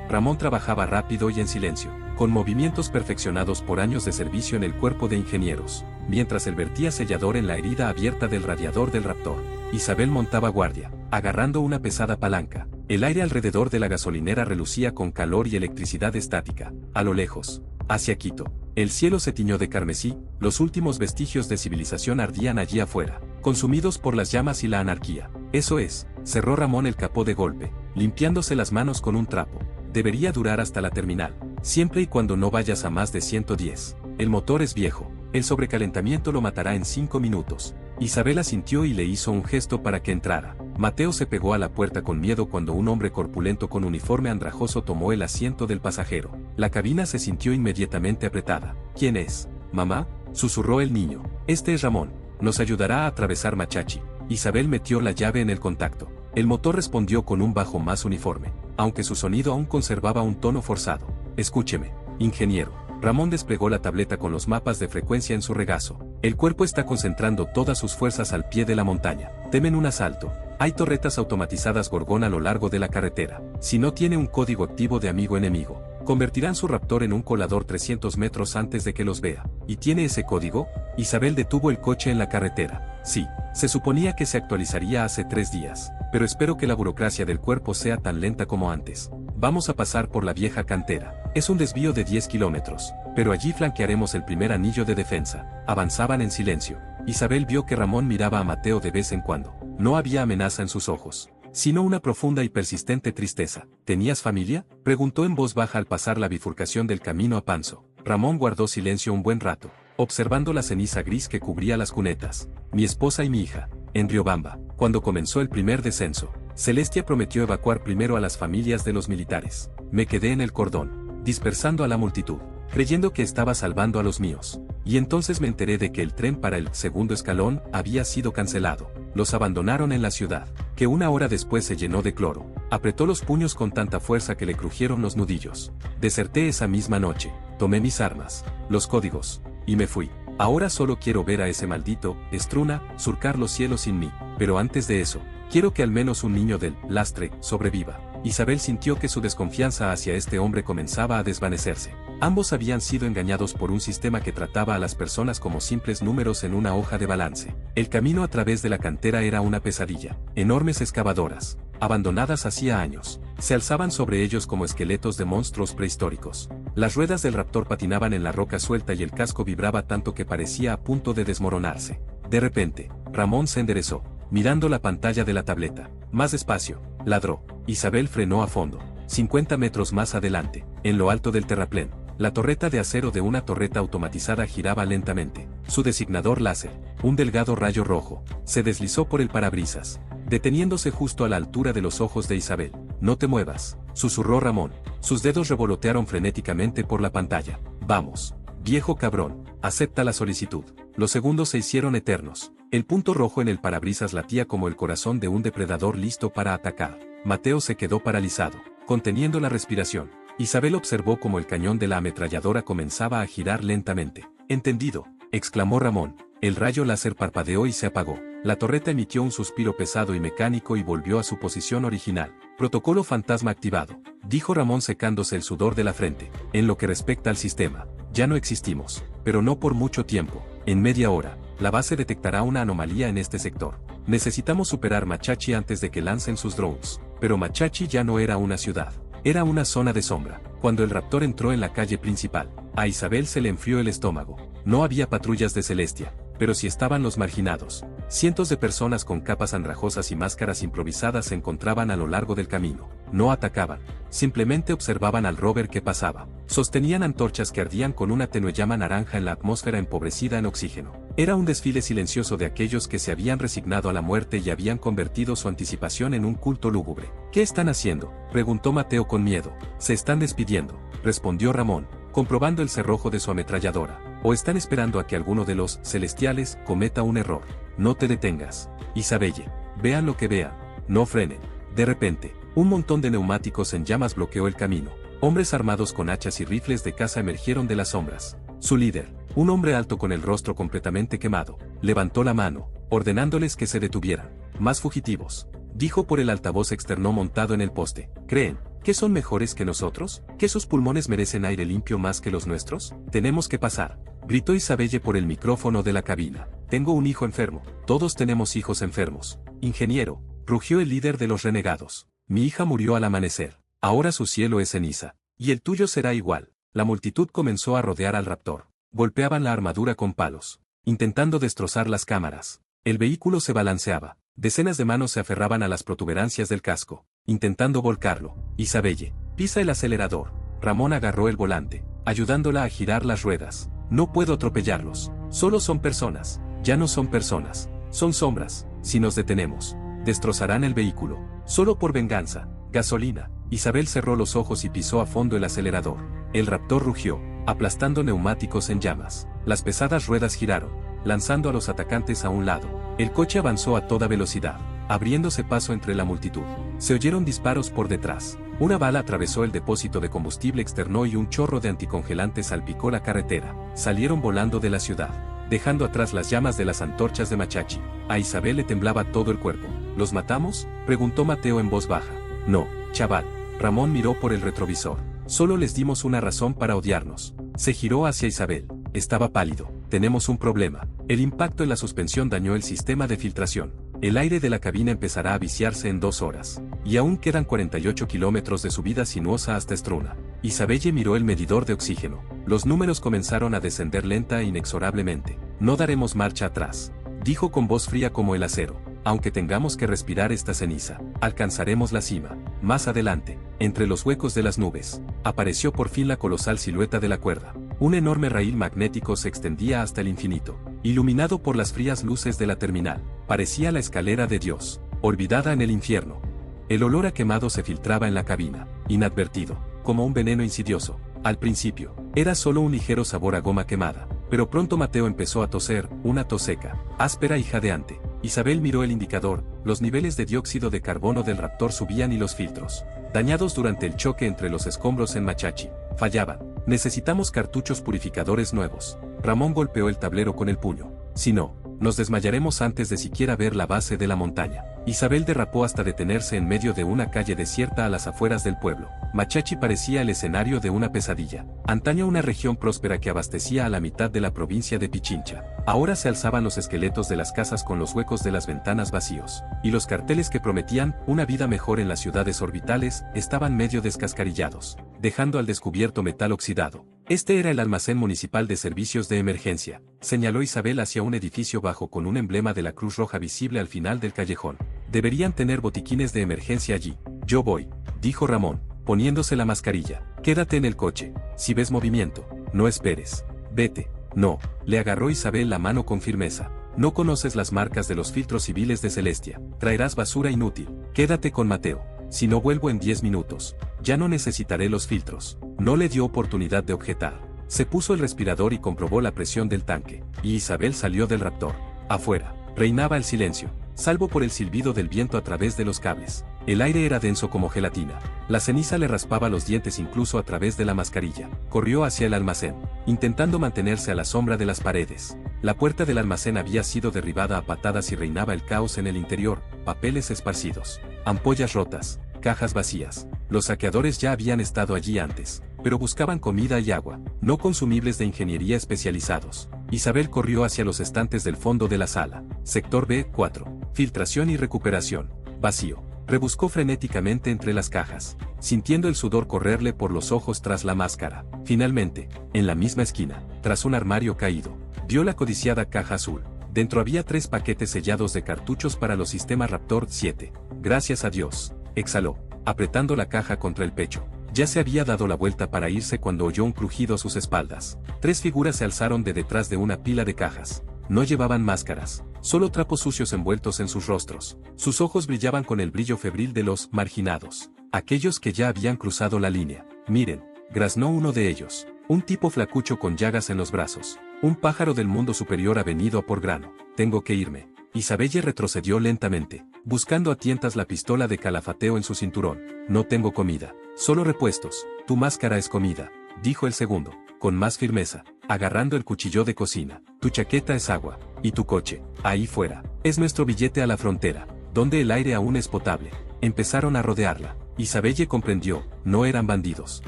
A: Ramón trabajaba rápido y en silencio, con movimientos perfeccionados por años de servicio en el cuerpo de ingenieros, mientras él vertía sellador en la herida abierta del radiador del Raptor. Isabel montaba guardia, agarrando una pesada palanca. El aire alrededor de la gasolinera relucía con calor y electricidad estática. A lo lejos, hacia Quito, el cielo se tiñó de carmesí, los últimos vestigios de civilización ardían allí afuera, consumidos por las llamas y la anarquía. Eso es, cerró Ramón el capó de golpe, limpiándose las manos con un trapo. Debería durar hasta la terminal, siempre y cuando no vayas a más de 110. El motor es viejo, el sobrecalentamiento lo matará en 5 minutos. Isabel asintió y le hizo un gesto para que entrara. Mateo se pegó a la puerta con miedo cuando un hombre corpulento con uniforme andrajoso tomó el asiento del pasajero. La cabina se sintió inmediatamente apretada. ¿Quién es? ¿Mamá? Susurró el niño. Este es Ramón. Nos ayudará a atravesar Machachi. Isabel metió la llave en el contacto. El motor respondió con un bajo más uniforme, aunque su sonido aún conservaba un tono forzado. Escúcheme, ingeniero. Ramón desplegó la tableta con los mapas de frecuencia en su regazo. El cuerpo está concentrando todas sus fuerzas al pie de la montaña. Temen un asalto. Hay torretas automatizadas Gorgón a lo largo de la carretera. Si no tiene un código activo de amigo-enemigo, convertirán su Raptor en un colador 300 metros antes de que los vea. ¿Y tiene ese código? Isabel detuvo el coche en la carretera. Sí, se suponía que se actualizaría hace 3 días, pero espero que la burocracia del cuerpo sea tan lenta como antes. Vamos a pasar por la vieja cantera. Es un desvío de 10 kilómetros, pero allí flanquearemos el primer anillo de defensa. Avanzaban en silencio. Isabel vio que Ramón miraba a Mateo de vez en cuando. No había amenaza en sus ojos, sino una profunda y persistente tristeza. ¿Tenías familia?, preguntó en voz baja al pasar la bifurcación del camino a Panzo. Ramón guardó silencio un buen rato, observando la ceniza gris que cubría las cunetas. Mi esposa y mi hija, en Riobamba, cuando comenzó el primer descenso. Celestia prometió evacuar primero a las familias de los militares. Me quedé en el cordón, dispersando a la multitud, creyendo que estaba salvando a los míos. Y entonces me enteré de que el tren para el segundo escalón había sido cancelado. Los abandonaron en la ciudad, que una hora después se llenó de cloro. Apretó los puños con tanta fuerza que le crujieron los nudillos. Deserté esa misma noche, tomé mis armas, los códigos, y me fui. Ahora solo quiero ver a ese maldito Estruna surcar los cielos sin mí, pero antes de eso, quiero que al menos un niño del lastre sobreviva. Isabel sintió que su desconfianza hacia este hombre comenzaba a desvanecerse. Ambos habían sido engañados por un sistema que trataba a las personas como simples números en una hoja de balance. El camino a través de la cantera era una pesadilla. Enormes excavadoras, abandonadas hacía años, se alzaban sobre ellos como esqueletos de monstruos prehistóricos. Las ruedas del Raptor patinaban en la roca suelta y el casco vibraba tanto que parecía a punto de desmoronarse. De repente, Ramón se enderezó, mirando la pantalla de la tableta. Más despacio, ladró. Isabel frenó a fondo. 50 metros más adelante, en lo alto del terraplén, la torreta de acero de una torreta automatizada giraba lentamente. Su designador láser, un delgado rayo rojo, se deslizó por el parabrisas, deteniéndose justo a la altura de los ojos de Isabel. No te muevas, susurró Ramón. Sus dedos revolotearon frenéticamente por la pantalla. Vamos, viejo cabrón, acepta la solicitud. Los segundos se hicieron eternos. El punto rojo en el parabrisas latía como el corazón de un depredador listo para atacar. Mateo se quedó paralizado, conteniendo la respiración. Isabel observó cómo el cañón de la ametralladora comenzaba a girar lentamente. «Entendido», exclamó Ramón. El rayo láser parpadeó y se apagó. La torreta emitió un suspiro pesado y mecánico y volvió a su posición original. «Protocolo fantasma activado», dijo Ramón secándose el sudor de la frente. «En lo que respecta al sistema, ya no existimos, pero no por mucho tiempo. En media hora, la base detectará una anomalía en este sector. Necesitamos superar Machachi antes de que lancen sus drones». Pero Machachi ya no era una ciudad. Era una zona de sombra. Cuando el Raptor entró en la calle principal, a Isabel se le enfrió el estómago. No había patrullas de Celestia, pero sí estaban los marginados. Cientos de personas con capas andrajosas y máscaras improvisadas se encontraban a lo largo del camino. No atacaban, simplemente observaban al rover que pasaba. Sostenían antorchas que ardían con una tenue llama naranja en la atmósfera empobrecida en oxígeno. Era un desfile silencioso de aquellos que se habían resignado a la muerte y habían convertido su anticipación en un culto lúgubre. ¿Qué están haciendo?, preguntó Mateo con miedo. Se están despidiendo, respondió Ramón, comprobando el cerrojo de su ametralladora. O están esperando a que alguno de los celestiales cometa un error. No te detengas, Isabelle. Vean lo que vean. No frenen. De repente, un montón de neumáticos en llamas bloqueó el camino. Hombres armados con hachas y rifles de caza emergieron de las sombras. Su líder, un hombre alto con el rostro completamente quemado, levantó la mano, ordenándoles que se detuvieran. Más fugitivos, dijo por el altavoz externo montado en el poste. ¿Creen que son mejores que nosotros? ¿Que sus pulmones merecen aire limpio más que los nuestros? Tenemos que pasar, gritó Isabelle por el micrófono de la cabina. Tengo un hijo enfermo. Todos tenemos hijos enfermos. Ingeniero, rugió el líder de los renegados. Mi hija murió al amanecer. Ahora su cielo es ceniza. Y el tuyo será igual. La multitud comenzó a rodear al Raptor. Golpeaban la armadura con palos, intentando destrozar las cámaras. El vehículo se balanceaba. Decenas de manos se aferraban a las protuberancias del casco, intentando volcarlo. Isabelle, pisa el acelerador. Ramón agarró el volante, ayudándola a girar las ruedas. No puedo atropellarlos. Solo son personas. Ya no son personas. Son sombras. Si nos detenemos, destrozarán el vehículo. Solo por venganza. Gasolina. Isabel cerró los ojos y pisó a fondo el acelerador. El Raptor rugió, aplastando neumáticos en llamas. Las pesadas ruedas giraron, lanzando a los atacantes a un lado. El coche avanzó a toda velocidad, abriéndose paso entre la multitud. Se oyeron disparos por detrás. Una bala atravesó el depósito de combustible externo y un chorro de anticongelante salpicó la carretera. Salieron volando de la ciudad, dejando atrás las llamas de las antorchas de Machachi. A Isabel le temblaba todo el cuerpo. ¿Los matamos?, preguntó Mateo en voz baja. No, chaval. Ramón miró por el retrovisor. Solo les dimos una razón para odiarnos. Se giró hacia Isabel. Estaba pálido. Tenemos un problema. El impacto en la suspensión dañó el sistema de filtración. El aire de la cabina empezará a viciarse en 2 horas. Y aún quedan 48 kilómetros de subida sinuosa hasta Struna. Isabelle miró el medidor de oxígeno. Los números comenzaron a descender lenta e inexorablemente. No daremos marcha atrás, dijo con voz fría como el acero. Aunque tengamos que respirar esta ceniza, alcanzaremos la cima. Más adelante, entre los huecos de las nubes, apareció por fin la colosal silueta de la cuerda. Un enorme raíl magnético se extendía hasta el infinito, iluminado por las frías luces de la terminal. Parecía la escalera de Dios, olvidada en el infierno. El olor a quemado se filtraba en la cabina, inadvertido, como un veneno insidioso. Al principio, era solo un ligero sabor a goma quemada, pero pronto Mateo empezó a toser, una tos seca, áspera y jadeante. Isabel miró el indicador, los niveles de dióxido de carbono del Raptor subían y los filtros, dañados durante el choque entre los escombros en Machachi, fallaban. Necesitamos cartuchos purificadores nuevos. Ramón golpeó el tablero con el puño. Si no, nos desmayaremos antes de siquiera ver la base de la montaña. Isabel derrapó hasta detenerse en medio de una calle desierta a las afueras del pueblo. Machachi parecía el escenario de una pesadilla. Antaño una región próspera que abastecía a la mitad de la provincia de Pichincha. Ahora se alzaban los esqueletos de las casas con los huecos de las ventanas vacíos. Y los carteles que prometían una vida mejor en las ciudades orbitales estaban medio descascarillados, dejando al descubierto metal oxidado. Este era el almacén municipal de servicios de emergencia, señaló Isabel hacia un edificio bajo con un emblema de la Cruz Roja visible al final del callejón. Deberían tener botiquines de emergencia allí. Yo voy, dijo Ramón, poniéndose la mascarilla. Quédate en el coche. Si ves movimiento, no esperes. Vete. No, le agarró Isabel la mano con firmeza. No conoces las marcas de los filtros civiles de Celestia. Traerás basura inútil. Quédate con Mateo. Si no vuelvo en 10 minutos, ya no necesitaré los filtros. No le dio oportunidad de objetar. Se puso el respirador y comprobó la presión del tanque. Y Isabel salió del Raptor. Afuera, reinaba el silencio, salvo por el silbido del viento a través de los cables. El aire era denso como gelatina. La ceniza le raspaba los dientes incluso a través de la mascarilla. Corrió hacia el almacén, intentando mantenerse a la sombra de las paredes. La puerta del almacén había sido derribada a patadas y reinaba el caos en el interior, papeles esparcidos, ampollas rotas, cajas vacías. Los saqueadores ya habían estado allí antes, pero buscaban comida y agua, no consumibles de ingeniería especializados. Isabel corrió hacia los estantes del fondo de la sala. Sector B4. Filtración y recuperación. Vacío. Rebuscó frenéticamente entre las cajas, sintiendo el sudor correrle por los ojos tras la máscara. Finalmente, en la misma esquina, tras un armario caído, vio la codiciada caja azul. Dentro había 3 paquetes sellados de cartuchos para los sistemas Raptor 7. Gracias a Dios, exhaló, apretando la caja contra el pecho. Ya se había dado la vuelta para irse cuando oyó un crujido a sus espaldas. 3 figuras se alzaron de detrás de una pila de cajas. No llevaban máscaras, solo trapos sucios envueltos en sus rostros. Sus ojos brillaban con el brillo febril de los marginados, aquellos que ya habían cruzado la línea. Miren, graznó uno de ellos, un tipo flacucho con llagas en los brazos. Un pájaro del mundo superior ha venido a por grano. Tengo que irme. Isabelle retrocedió lentamente, buscando a tientas la pistola de calafateo en su cinturón. No tengo comida, solo repuestos. Tu máscara es comida, dijo el segundo, con más firmeza, agarrando el cuchillo de cocina. Tu chaqueta es agua, y tu coche, ahí fuera, es nuestro billete a la frontera, donde el aire aún es potable. Empezaron a rodearla. Isabelle comprendió, no eran bandidos,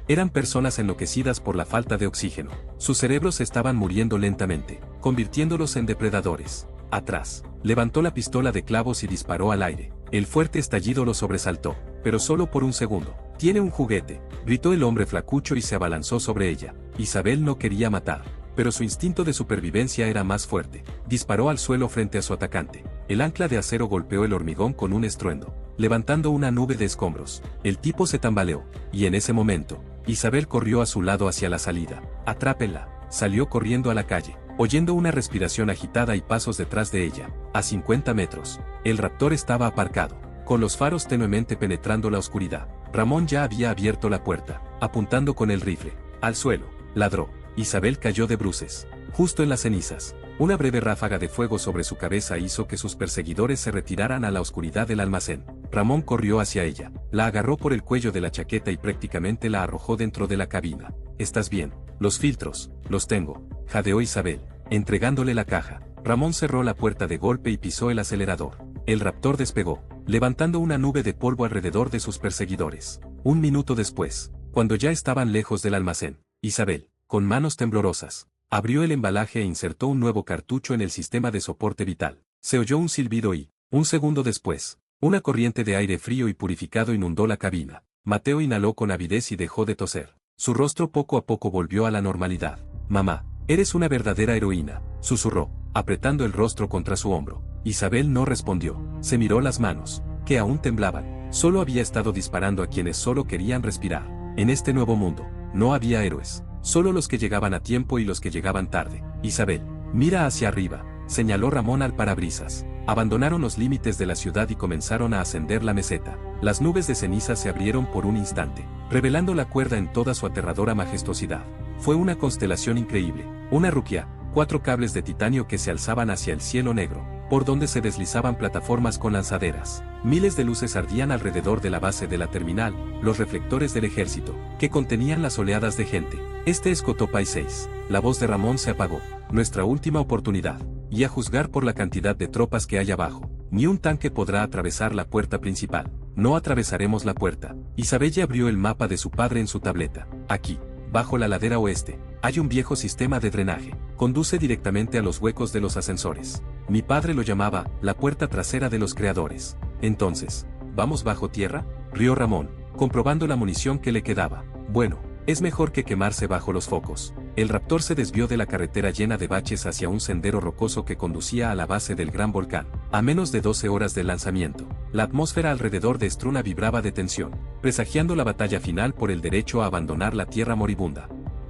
A: eran personas enloquecidas por la falta de oxígeno. Sus cerebros estaban muriendo lentamente, convirtiéndolos en depredadores. Atrás, levantó la pistola de clavos y disparó al aire. El fuerte estallido lo sobresaltó, pero solo por un segundo. Tiene un juguete, gritó el hombre flacucho y se abalanzó sobre ella. Isabel no quería matar, pero su instinto de supervivencia era más fuerte. Disparó al suelo frente a su atacante. El ancla de acero golpeó el hormigón con un estruendo, levantando una nube de escombros. El tipo se tambaleó, y en ese momento, Isabel corrió a su lado hacia la salida. Atrápenla. Salió corriendo a la calle, oyendo una respiración agitada y pasos detrás de ella. A 50 metros, el Raptor estaba aparcado, con los faros tenuemente penetrando la oscuridad. Ramón ya había abierto la puerta, apuntando con el rifle. Al suelo, ladró. Isabel cayó de bruces, justo en las cenizas. Una breve ráfaga de fuego sobre su cabeza hizo que sus perseguidores se retiraran a la oscuridad del almacén. Ramón corrió hacia ella, la agarró por el cuello de la chaqueta y prácticamente la arrojó dentro de la cabina. ¿Estás bien? Los filtros, los tengo, jadeó Isabel, entregándole la caja. Ramón cerró la puerta de golpe y pisó el acelerador. El Raptor despegó, levantando una nube de polvo alrededor de sus perseguidores. Un minuto después, cuando ya estaban lejos del almacén, Isabel, con manos temblorosas, abrió el embalaje e insertó un nuevo cartucho en el sistema de soporte vital. Se oyó un silbido y, un segundo después, una corriente de aire frío y purificado inundó la cabina. Mateo inhaló con avidez y dejó de toser. Su rostro poco a poco volvió a la normalidad. «Mamá, eres una verdadera heroína», susurró, apretando el rostro contra su hombro. Isabel no respondió. Se miró las manos, que aún temblaban. Solo había estado disparando a quienes solo querían respirar. En este nuevo mundo, no había héroes. Solo los que llegaban a tiempo y los que llegaban tarde. «Isabel, mira hacia arriba», señaló Ramón al parabrisas. Abandonaron los límites de la ciudad y comenzaron a ascender la meseta. Las nubes de ceniza se abrieron por un instante, revelando la cuerda en toda su aterradora majestuosidad. Fue una constelación increíble, una ruquia, 4 cables de titanio que se alzaban hacia el cielo negro, por donde se deslizaban plataformas con lanzaderas. Miles de luces ardían alrededor de la base de la terminal, los reflectores del ejército, que contenían las oleadas de gente. Este es Cotopai 6. La voz de Ramón se apagó. Nuestra última oportunidad. Y a juzgar por la cantidad de tropas que hay abajo, ni un tanque podrá atravesar la puerta principal. No atravesaremos la puerta. Isabella abrió el mapa de su padre en su tableta. Aquí, bajo la ladera oeste, hay un viejo sistema de drenaje. Conduce directamente a los huecos de los ascensores. Mi padre lo llamaba la puerta trasera de los creadores. Entonces, ¿vamos bajo tierra?, rió Ramón, comprobando la munición que le quedaba. Bueno, es mejor que quemarse bajo los focos. El Raptor se desvió de la carretera llena de baches hacia un sendero rocoso que conducía a la base del gran volcán. A menos de 12 horas del lanzamiento, la atmósfera alrededor de Struna vibraba de tensión, presagiando la batalla final por el derecho a abandonar la tierra moribunda.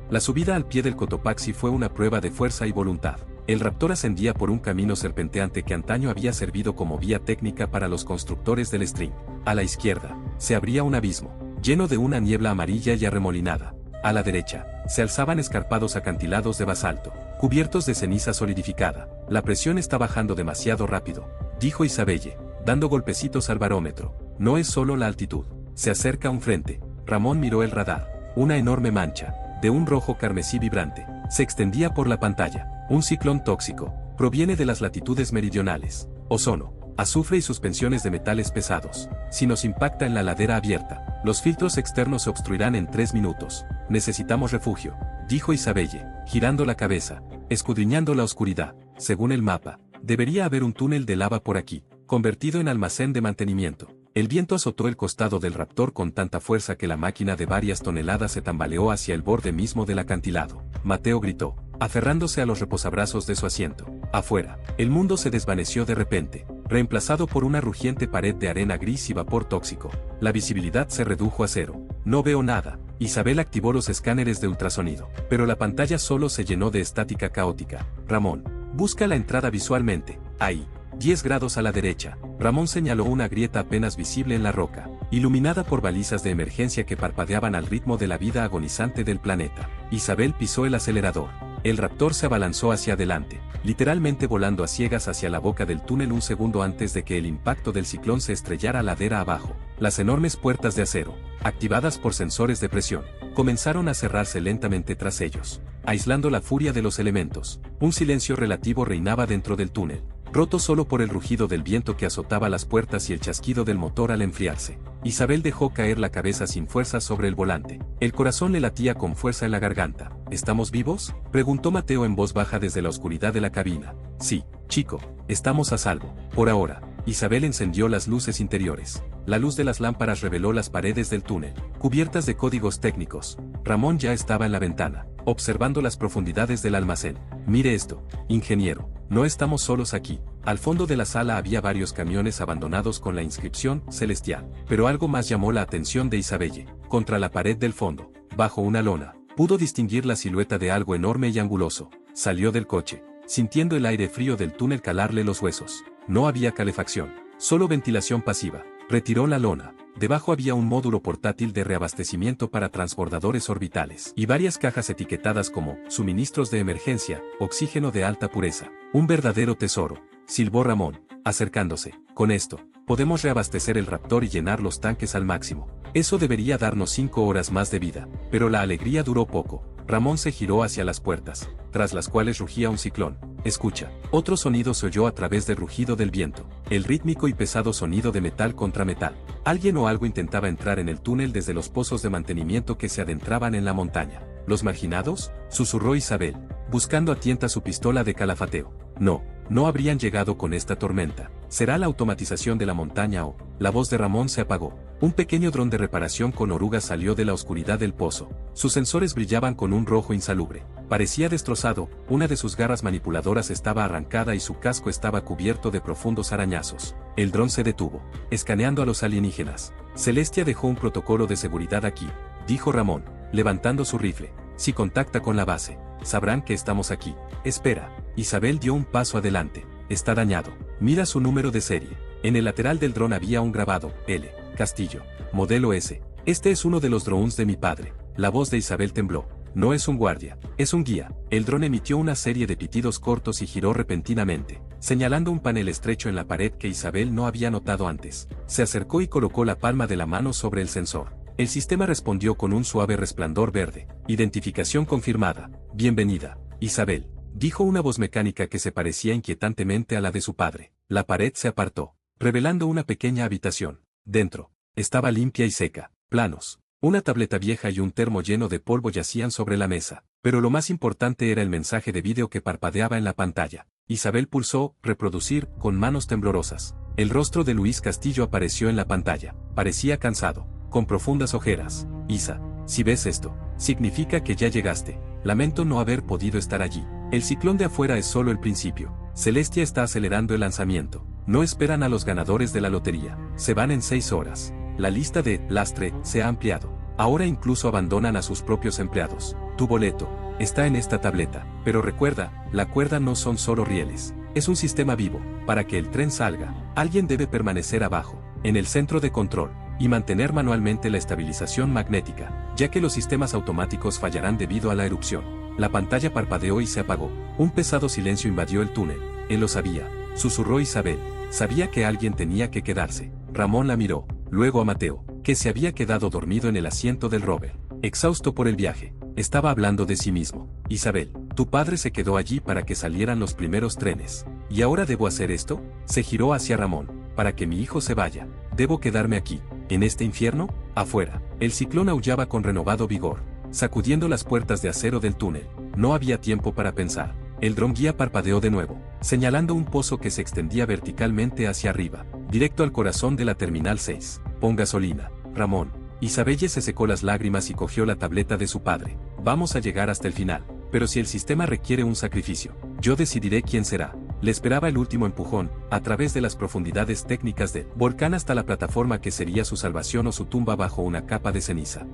A: La subida al pie del Cotopaxi fue una prueba de fuerza y voluntad. El Raptor ascendía por un camino serpenteante que antaño había servido como vía técnica para los constructores del String. A la izquierda, se abría un abismo, lleno de una niebla amarilla y arremolinada. A la derecha, se alzaban escarpados acantilados de basalto, cubiertos de ceniza solidificada. La presión está bajando demasiado rápido, dijo Isabelle, dando golpecitos al barómetro. No es solo la altitud. Se acerca un frente. Ramón miró el radar. Una enorme mancha, de un rojo carmesí vibrante, se extendía por la pantalla. Un ciclón tóxico. Proviene de las latitudes meridionales. Ozono, azufre y suspensiones de metales pesados. Si nos impacta en la ladera abierta, los filtros externos se obstruirán en 3 minutos. Necesitamos refugio, dijo Isabelle, girando la cabeza, escudriñando la oscuridad. Según el mapa, debería haber un túnel de lava por aquí, convertido en almacén de mantenimiento. El viento azotó el costado del Raptor con tanta fuerza que la máquina de varias toneladas se tambaleó hacia el borde mismo del acantilado. Mateo gritó, aferrándose a los reposabrazos de su asiento. Afuera, el mundo se desvaneció de repente, reemplazado por una rugiente pared de arena gris y vapor tóxico. La visibilidad se redujo a cero. No veo nada. Isabel activó los escáneres de ultrasonido, pero la pantalla solo se llenó de estática caótica. Ramón, busca la entrada visualmente. Ahí. 10 grados a la derecha. Ramón señaló una grieta apenas visible en la roca, iluminada por balizas de emergencia que parpadeaban al ritmo de la vida agonizante del planeta. Isabel pisó el acelerador. El Raptor se abalanzó hacia adelante, literalmente volando a ciegas hacia la boca del túnel un segundo antes de que el impacto del ciclón se estrellara ladera abajo. Las enormes puertas de acero, activadas por sensores de presión, comenzaron a cerrarse lentamente tras ellos, aislando la furia de los elementos. Un silencio relativo reinaba dentro del túnel, roto solo por el rugido del viento que azotaba las puertas y el chasquido del motor al enfriarse. Isabel dejó caer la cabeza sin fuerza sobre el volante. El corazón le latía con fuerza en la garganta. ¿Estamos vivos?, preguntó Mateo en voz baja desde la oscuridad de la cabina. Sí, chico, estamos a salvo. Por ahora. Isabel encendió las luces interiores. La luz de las lámparas reveló las paredes del túnel, cubiertas de códigos técnicos. Ramón ya estaba en la ventana, observando las profundidades del almacén. Mire esto, ingeniero, no estamos solos aquí. Al fondo de la sala había varios camiones abandonados con la inscripción Celestial. Pero algo más llamó la atención de Isabelle. Contra la pared del fondo, bajo una lona, pudo distinguir la silueta de algo enorme y anguloso. Salió del coche, sintiendo el aire frío del túnel calarle los huesos. No había calefacción, solo ventilación pasiva. Retiró la lona. Debajo había un módulo portátil de reabastecimiento para transbordadores orbitales y varias cajas etiquetadas como suministros de emergencia, oxígeno de alta pureza. Un verdadero tesoro, silbó Ramón, acercándose. Con esto, podemos reabastecer el Raptor y llenar los tanques al máximo. Eso debería darnos 5 horas más de vida. Pero la alegría duró poco. Ramón se giró hacia las puertas, tras las cuales rugía un ciclón. Escucha. Otro sonido se oyó a través del rugido del viento, el rítmico y pesado sonido de metal contra metal. Alguien o algo intentaba entrar en el túnel desde los pozos de mantenimiento que se adentraban en la montaña. ¿Los marginados?, susurró Isabel, buscando a tienta su pistola de calafateo. No habrían llegado con esta tormenta. ¿Será la automatización de la montaña o...? La voz de Ramón se apagó. Un pequeño dron de reparación con orugas salió de la oscuridad del pozo. Sus sensores brillaban con un rojo insalubre. Parecía destrozado, una de sus garras manipuladoras estaba arrancada y su casco estaba cubierto de profundos arañazos. El dron se detuvo, escaneando a los alienígenas. Celestia dejó un protocolo de seguridad aquí, dijo Ramón, levantando su rifle. Si contacta con la base, sabrán que estamos aquí. Espera. Isabel dio un paso adelante. Está dañado. Mira su número de serie. En el lateral del dron había un grabado, L. Castillo. Modelo S. Este es uno de los drones de mi padre. La voz de Isabel tembló. No es un guardia, es un guía. El dron emitió una serie de pitidos cortos y giró repentinamente, señalando un panel estrecho en la pared que Isabel no había notado antes. Se acercó y colocó la palma de la mano sobre el sensor. El sistema respondió con un suave resplandor verde. Identificación confirmada. Bienvenida, Isabel, dijo una voz mecánica que se parecía inquietantemente a la de su padre. La pared se apartó, revelando una pequeña habitación. Dentro, estaba limpia y seca. Planos, una tableta vieja y un termo lleno de polvo yacían sobre la mesa. Pero lo más importante era el mensaje de vídeo que parpadeaba en la pantalla. Isabel pulsó reproducir con manos temblorosas. El rostro de Luis Castillo apareció en la pantalla. Parecía cansado, con profundas ojeras. Isa, si ves esto, significa que ya llegaste. Lamento no haber podido estar allí. El ciclón de afuera es solo el principio. Celestia está acelerando el lanzamiento. No esperan a los ganadores de la lotería. Se van en 6 horas. La lista de lastre se ha ampliado. Ahora incluso abandonan a sus propios empleados. Tu boleto está en esta tableta. Pero recuerda, la cuerda no son solo rieles. Es un sistema vivo. Para que el tren salga, alguien debe permanecer abajo, en el centro de control, y mantener manualmente la estabilización magnética, ya que los sistemas automáticos fallarán debido a la erupción. La pantalla parpadeó y se apagó. Un pesado silencio invadió el túnel. Él lo sabía, susurró Isabel. Sabía que alguien tenía que quedarse. Ramón la miró, luego a Mateo, que se había quedado dormido en el asiento del rover, exhausto por el viaje. Estaba hablando de sí mismo. Isabel, tu padre se quedó allí para que salieran los primeros trenes. ¿Y ahora debo hacer esto? Se giró hacia Ramón. Para que mi hijo se vaya, debo quedarme aquí. ¿En este infierno? Afuera. El ciclón aullaba con renovado vigor, sacudiendo las puertas de acero del túnel. No había tiempo para pensar. El dron guía parpadeó de nuevo, señalando un pozo que se extendía verticalmente hacia arriba, directo al corazón de la Terminal 6. Pon gasolina, Ramón. Isabelle se secó las lágrimas y cogió la tableta de su padre. Vamos a llegar hasta el final. Pero si el sistema requiere un sacrificio, yo decidiré quién será. Le esperaba el último empujón, a través de las profundidades técnicas del volcán hasta la plataforma que sería su salvación o su tumba bajo una capa de ceniza.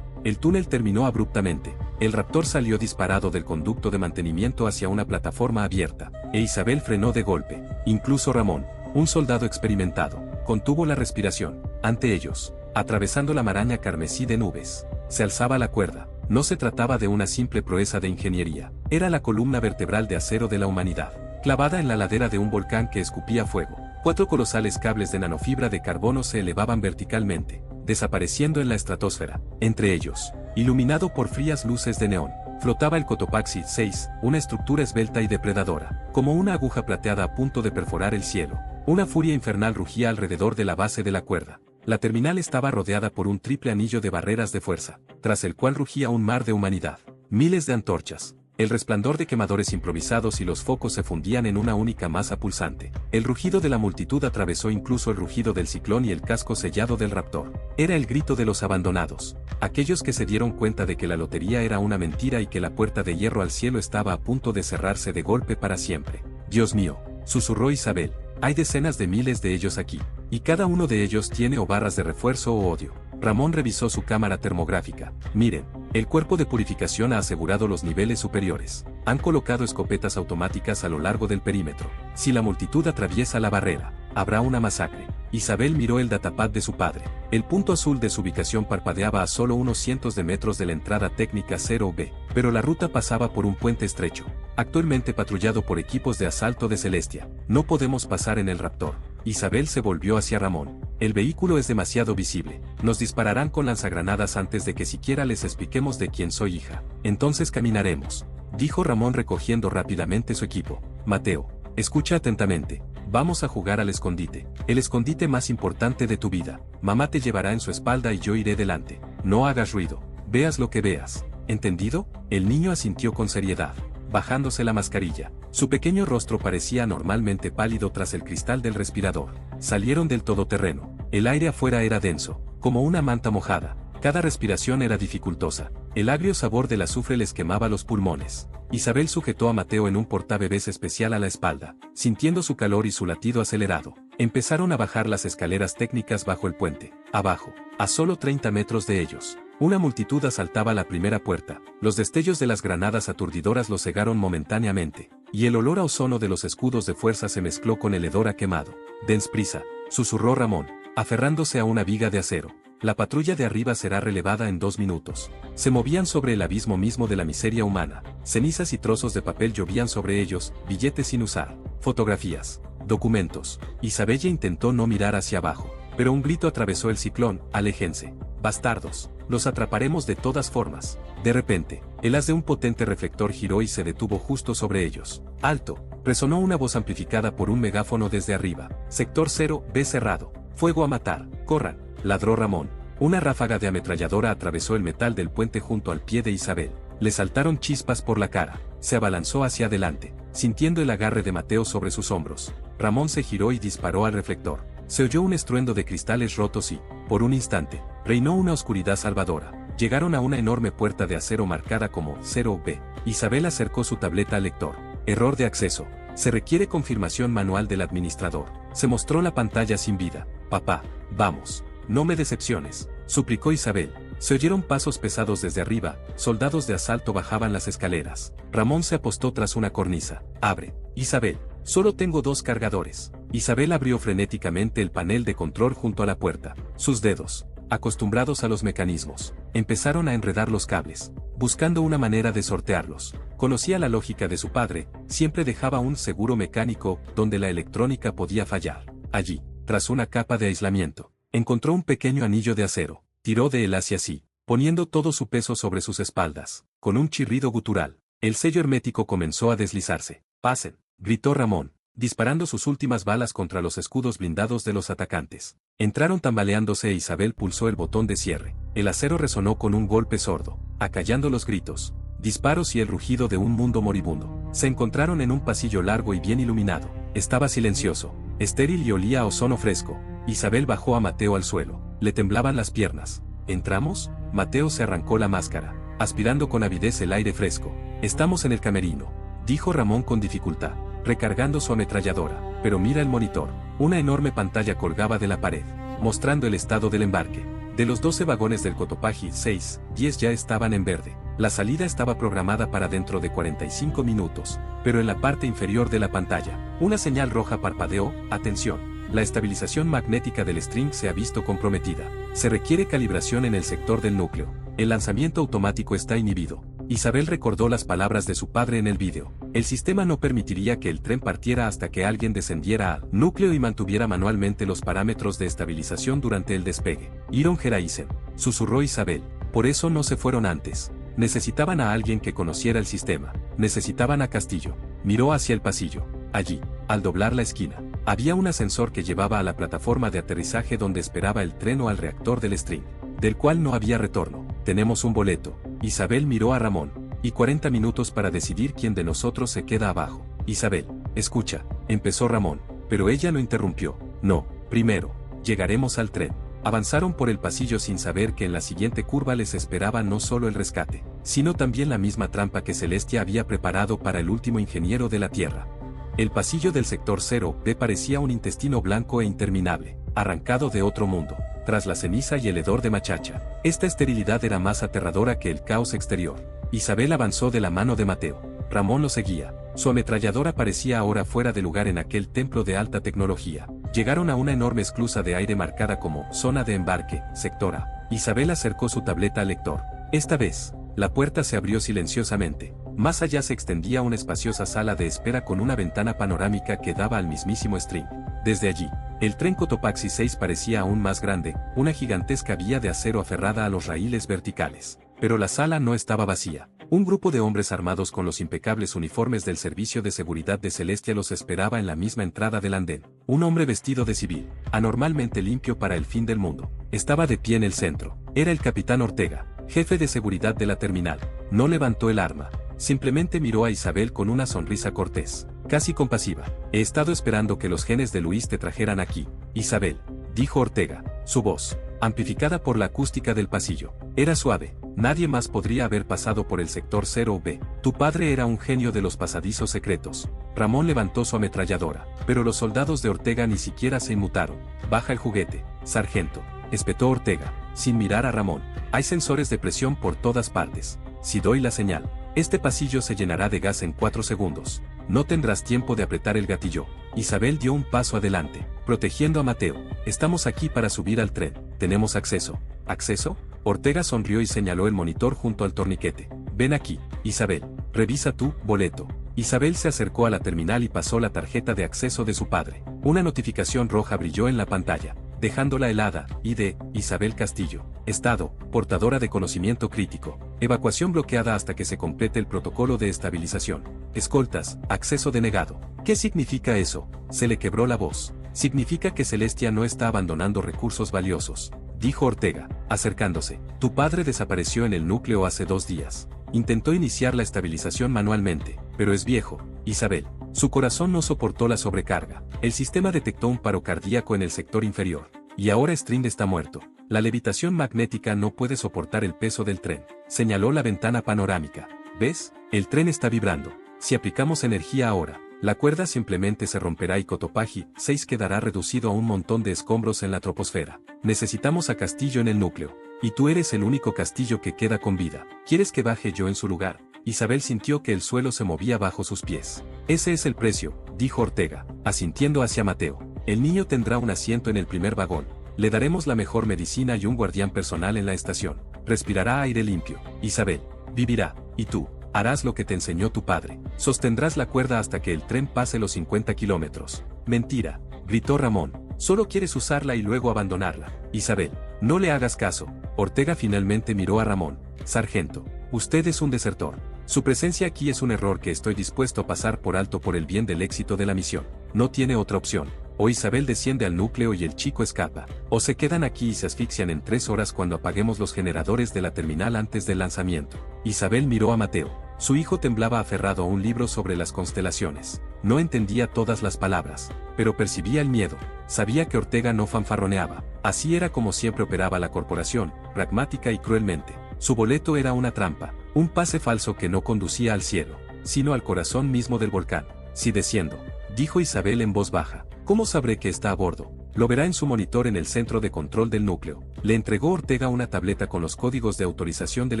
A: El túnel terminó abruptamente. El Raptor salió disparado del conducto de mantenimiento hacia una plataforma abierta, e Isabel frenó de golpe. Incluso Ramón, un soldado experimentado, contuvo la respiración. Ante ellos, atravesando la maraña carmesí de nubes, se alzaba la cuerda. No se trataba de una simple proeza de ingeniería, era la columna vertebral de acero de la humanidad, clavada en la ladera de un volcán que escupía fuego. 4 colosales cables de nanofibra de carbono se elevaban verticalmente, desapareciendo en la estratosfera. Entre ellos, iluminado por frías luces de neón, flotaba el Cotopaxi 6, una estructura esbelta y depredadora, como una aguja plateada a punto de perforar el cielo. Una furia infernal rugía alrededor de la base de la cuerda. La terminal estaba rodeada por un triple anillo de barreras de fuerza, tras el cual rugía un mar de humanidad. Miles de antorchas, el resplandor de quemadores improvisados y los focos se fundían en una única masa pulsante. El rugido de la multitud atravesó incluso el rugido del ciclón y el casco sellado del Raptor. Era el grito de los abandonados, aquellos que se dieron cuenta de que la lotería era una mentira y que la puerta de hierro al cielo estaba a punto de cerrarse de golpe para siempre. Dios mío, susurró Isabel. Hay decenas de miles de ellos aquí, y cada uno de ellos tiene o barras de refuerzo o odio. Ramón revisó su cámara termográfica. Miren, el cuerpo de purificación ha asegurado los niveles superiores. Han colocado escopetas automáticas a lo largo del perímetro. Si la multitud atraviesa la barrera, habrá una masacre. Isabel miró el datapad de su padre. El punto azul de su ubicación parpadeaba a solo unos cientos de metros de la entrada técnica 0B, pero la ruta pasaba por un puente estrecho, actualmente patrullado por equipos de asalto de Celestia. No podemos pasar en el Raptor. Isabel se volvió hacia Ramón. El vehículo es demasiado visible. Nos dispararán con lanzagranadas antes de que siquiera les expliquemos de quién soy hija. Entonces caminaremos, dijo Ramón recogiendo rápidamente su equipo. Mateo, escucha atentamente. Vamos a jugar al escondite. El escondite más importante de tu vida. Mamá te llevará en su espalda y yo iré delante. No hagas ruido. Veas lo que veas. ¿Entendido? El niño asintió con seriedad, bajándose la mascarilla. Su pequeño rostro parecía anormalmente pálido tras el cristal del respirador. Salieron del todoterreno. El aire afuera era denso, como una manta mojada. Cada respiración era dificultosa. El agrio sabor del azufre les quemaba los pulmones. Isabel sujetó a Mateo en un portabebés especial a la espalda, sintiendo su calor y su latido acelerado. Empezaron a bajar las escaleras técnicas bajo el puente. Abajo, a solo 30 metros de ellos, una multitud asaltaba la primera puerta. Los destellos de las granadas aturdidoras los cegaron momentáneamente, y el olor a ozono de los escudos de fuerza se mezcló con el hedor a quemado. «Dens prisa», susurró Ramón, aferrándose a una viga de acero. «La patrulla de arriba será relevada en 2 minutos». Se movían sobre el abismo mismo de la miseria humana. Cenizas y trozos de papel llovían sobre ellos, billetes sin usar, fotografías, documentos. Isabella intentó no mirar hacia abajo, pero un grito atravesó el ciclón: «Aléjense, bastardos, los atraparemos de todas formas». De repente, el haz de un potente reflector giró y se detuvo justo sobre ellos. «¡Alto!», resonó una voz amplificada por un megáfono desde arriba. «Sector 0, B cerrado. Fuego a matar. Corran», ladró Ramón. Una ráfaga de ametralladora atravesó el metal del puente junto al pie de Isabel. Le saltaron chispas por la cara. Se abalanzó hacia adelante, sintiendo el agarre de Mateo sobre sus hombros. Ramón se giró y disparó al reflector. Se oyó un estruendo de cristales rotos y, por un instante, reinó una oscuridad salvadora. Llegaron a una enorme puerta de acero marcada como 0B. Isabel acercó su tableta al lector. «Error de acceso. Se requiere confirmación manual del administrador». Se mostró la pantalla sin vida. «Papá, vamos. No me decepciones», suplicó Isabel. Se oyeron pasos pesados desde arriba. Soldados de asalto bajaban las escaleras. Ramón se apostó tras una cornisa. «Abre, Isabel. Solo tengo 2 cargadores». Isabel abrió frenéticamente el panel de control junto a la puerta. Sus dedos, acostumbrados a los mecanismos, empezaron a enredar los cables, buscando una manera de sortearlos. Conocía la lógica de su padre, siempre dejaba un seguro mecánico donde la electrónica podía fallar. Allí, tras una capa de aislamiento, encontró un pequeño anillo de acero. Tiró de él hacia sí, poniendo todo su peso sobre sus espaldas. Con un chirrido gutural, el sello hermético comenzó a deslizarse. «Pasen», gritó Ramón, disparando sus últimas balas contra los escudos blindados de los atacantes. Entraron tambaleándose e Isabel pulsó el botón de cierre. El acero resonó con un golpe sordo, acallando los gritos, disparos y el rugido de un mundo moribundo. Se encontraron en un pasillo largo y bien iluminado. Estaba silencioso, estéril y olía a ozono fresco. Isabel bajó a Mateo al suelo. Le temblaban las piernas. «¿Entramos?». Mateo se arrancó la máscara, aspirando con avidez el aire fresco. «Estamos en el camerino», dijo Ramón con dificultad, recargando su ametralladora. «Pero mira el monitor». Una enorme pantalla colgaba de la pared, mostrando el estado del embarque. De los 12 vagones del Cotopaxi, 6, 10 ya estaban en verde. La salida estaba programada para dentro de 45 minutos, pero en la parte inferior de la pantalla, una señal roja parpadeó: «Atención. La estabilización magnética del string se ha visto comprometida. Se requiere calibración en el sector del núcleo. El lanzamiento automático está inhibido». Isabel recordó las palabras de su padre en el vídeo. El sistema no permitiría que el tren partiera hasta que alguien descendiera al núcleo y mantuviera manualmente los parámetros de estabilización durante el despegue. «Iron Geraisen», susurró Isabel. «Por eso no se fueron antes. Necesitaban a alguien que conociera el sistema. Necesitaban a Castillo». Miró hacia el pasillo. Allí, al doblar la esquina, había un ascensor que llevaba a la plataforma de aterrizaje donde esperaba el tren o al reactor del string, del cual no había retorno. «Tenemos un boleto». Isabel miró a Ramón. «Y 40 minutos para decidir quién de nosotros se queda abajo». «Isabel, escucha», empezó Ramón, pero ella lo interrumpió. «No, primero, llegaremos al tren». Avanzaron por el pasillo sin saber que en la siguiente curva les esperaba no solo el rescate, sino también la misma trampa que Celestia había preparado para el último ingeniero de la Tierra. El pasillo del sector 0B parecía un intestino blanco e interminable, arrancado de otro mundo, tras la ceniza y el hedor de machacha. Esta esterilidad era más aterradora que el caos exterior. Isabel avanzó de la mano de Mateo. Ramón lo seguía. Su ametralladora parecía ahora fuera de lugar en aquel templo de alta tecnología. Llegaron a una enorme esclusa de aire marcada como «Zona de embarque, sector A». Isabel acercó su tableta al lector. Esta vez, la puerta se abrió silenciosamente. Más allá se extendía una espaciosa sala de espera con una ventana panorámica que daba al mismísimo string. Desde allí, El tren Cotopaxi 6 parecía aún más grande, una gigantesca vía de acero aferrada a los raíles verticales. Pero la sala no estaba vacía. Un grupo de hombres armados con los impecables uniformes del Servicio de Seguridad de Celestia los esperaba en la misma entrada del andén. Un hombre vestido de civil, anormalmente limpio para el fin del mundo, estaba de pie en el centro. Era el capitán Ortega, jefe de seguridad de la terminal. No levantó el arma, simplemente miró a Isabel con una sonrisa cortés, casi compasiva. He estado esperando que los genes de Luis te trajeran aquí, Isabel, dijo Ortega, su voz, amplificada por la acústica del pasillo, era suave. Nadie más podría haber pasado por el sector 0B. Tu padre era un genio de los pasadizos secretos. Ramón levantó su ametralladora, pero los soldados de Ortega ni siquiera se inmutaron. Baja el juguete, sargento, espetó Ortega, sin mirar a Ramón. Hay sensores de presión por todas partes. Si doy la señal, este pasillo se llenará de gas en 4 segundos. No tendrás tiempo de apretar el gatillo. Isabel dio un paso adelante, protegiendo a Mateo. Estamos aquí para subir al tren. ¿Tenemos acceso? ¿Acceso? Ortega sonrió y señaló el monitor junto al torniquete. Ven aquí, Isabel. Revisa tu boleto. Isabel se acercó a la terminal y pasó la tarjeta de acceso de su padre. Una notificación roja brilló en la pantalla, dejándola helada. ID, Isabel Castillo. Estado, portadora de conocimiento crítico. Evacuación bloqueada hasta que se complete el protocolo de estabilización. Escoltas, acceso denegado. ¿Qué significa eso? Se le quebró la voz. Significa que Celestia no está abandonando recursos valiosos, dijo Ortega, acercándose. Tu padre desapareció en el núcleo hace 2 días. Intentó iniciar la estabilización manualmente, pero es viejo, Isabel. Su corazón no soportó la sobrecarga. El sistema detectó un paro cardíaco en el sector inferior. Y ahora Strind está muerto. La levitación magnética no puede soportar el peso del tren. Señaló la ventana panorámica. ¿Ves? El tren está vibrando. Si aplicamos energía ahora, la cuerda simplemente se romperá y Cotopaxi 6 quedará reducido a un montón de escombros en la troposfera. Necesitamos a Castillo en el núcleo. Y tú eres el único Castillo que queda con vida. ¿Quieres que baje yo en su lugar? Isabel sintió que el suelo se movía bajo sus pies. Ese es el precio, dijo Ortega, asintiendo hacia Mateo. El niño tendrá un asiento en el primer vagón. Le daremos la mejor medicina y un guardián personal en la estación. Respirará aire limpio. Isabel, vivirá. Y tú, harás lo que te enseñó tu padre. Sostendrás la cuerda hasta que el tren pase los 50 kilómetros. Mentira, gritó Ramón. Solo quieres usarla y luego abandonarla. Isabel, no le hagas caso. Ortega finalmente miró a Ramón. Sargento, usted es un desertor. Su presencia aquí es un error que estoy dispuesto a pasar por alto por el bien del éxito de la misión. No tiene otra opción. O Isabel desciende al núcleo y el chico escapa. O se quedan aquí y se asfixian en 3 horas cuando apaguemos los generadores de la terminal antes del lanzamiento. Isabel miró a Mateo. Su hijo temblaba aferrado a un libro sobre las constelaciones. No entendía todas las palabras, pero percibía el miedo. Sabía que Ortega no fanfarroneaba. Así era como siempre operaba la corporación, pragmática y cruelmente. Su boleto era una trampa, un pase falso que no conducía al cielo, sino al corazón mismo del volcán. Si desciendo, dijo Isabel en voz baja, ¿cómo sabré que está a bordo? Lo verá en su monitor en el centro de control del núcleo. Le entregó Ortega una tableta con los códigos de autorización del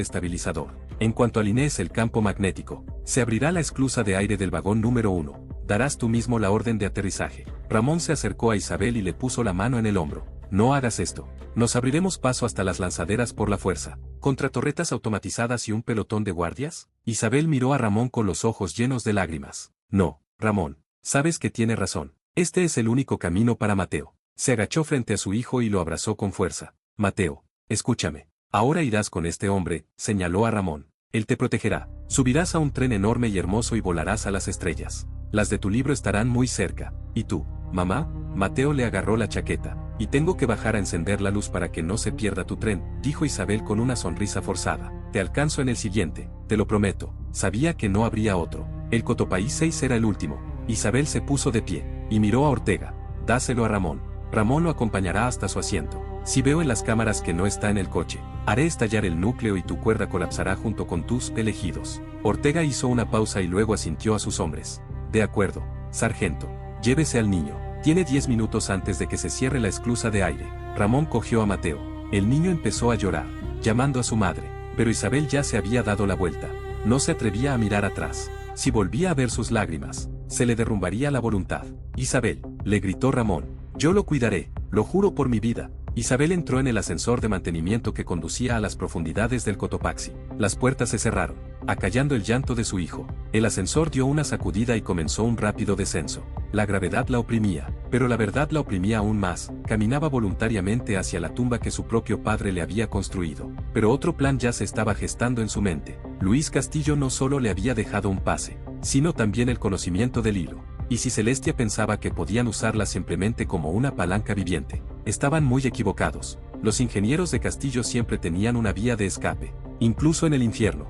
A: estabilizador. En cuanto alinees el campo magnético, se abrirá la esclusa de aire del vagón número 1. Darás tú mismo la orden de aterrizaje. Ramón se acercó a Isabel y le puso la mano en el hombro. No hagas esto. Nos abriremos paso hasta las lanzaderas por la fuerza. ¿Contra torretas automatizadas y un pelotón de guardias? Isabel miró a Ramón con los ojos llenos de lágrimas. No, Ramón. Sabes que tiene razón. Este es el único camino para Mateo. Se agachó frente a su hijo y lo abrazó con fuerza. Mateo, escúchame. Ahora irás con este hombre, señaló a Ramón. Él te protegerá. Subirás a un tren enorme y hermoso y volarás a las estrellas. Las de tu libro estarán muy cerca. ¿Y tú, mamá? Mateo le agarró la chaqueta. Y tengo que bajar a encender la luz para que no se pierda tu tren, dijo Isabel con una sonrisa forzada. Te alcanzo en el siguiente, te lo prometo. Sabía que no habría otro. El Cotopaxi 6 era el último. Isabel se puso de pie y miró a Ortega. Dáselo a Ramón. Ramón lo acompañará hasta su asiento. Si veo en las cámaras que no está en el coche, haré estallar el núcleo y tu cuerda colapsará junto con tus elegidos. Ortega hizo una pausa y luego asintió a sus hombres. De acuerdo, sargento. Llévese al niño. Tiene 10 minutos antes de que se cierre la esclusa de aire. Ramón cogió a Mateo. El niño empezó a llorar, llamando a su madre, pero Isabel ya se había dado la vuelta. No se atrevía a mirar atrás. Si volvía a ver sus lágrimas, se le derrumbaría la voluntad. Isabel, le gritó Ramón. Yo lo cuidaré, lo juro por mi vida. Isabel entró en el ascensor de mantenimiento que conducía a las profundidades del Cotopaxi. Las puertas se cerraron, acallando el llanto de su hijo. El ascensor dio una sacudida y comenzó un rápido descenso. La gravedad la oprimía. Pero la verdad la oprimía aún más, caminaba voluntariamente hacia la tumba que su propio padre le había construido. Pero otro plan ya se estaba gestando en su mente. Luis Castillo no solo le había dejado un pase, sino también el conocimiento del hilo. Y si Celestia pensaba que podían usarla simplemente como una palanca viviente, estaban muy equivocados. Los ingenieros de Castillo siempre tenían una vía de escape, incluso en el infierno.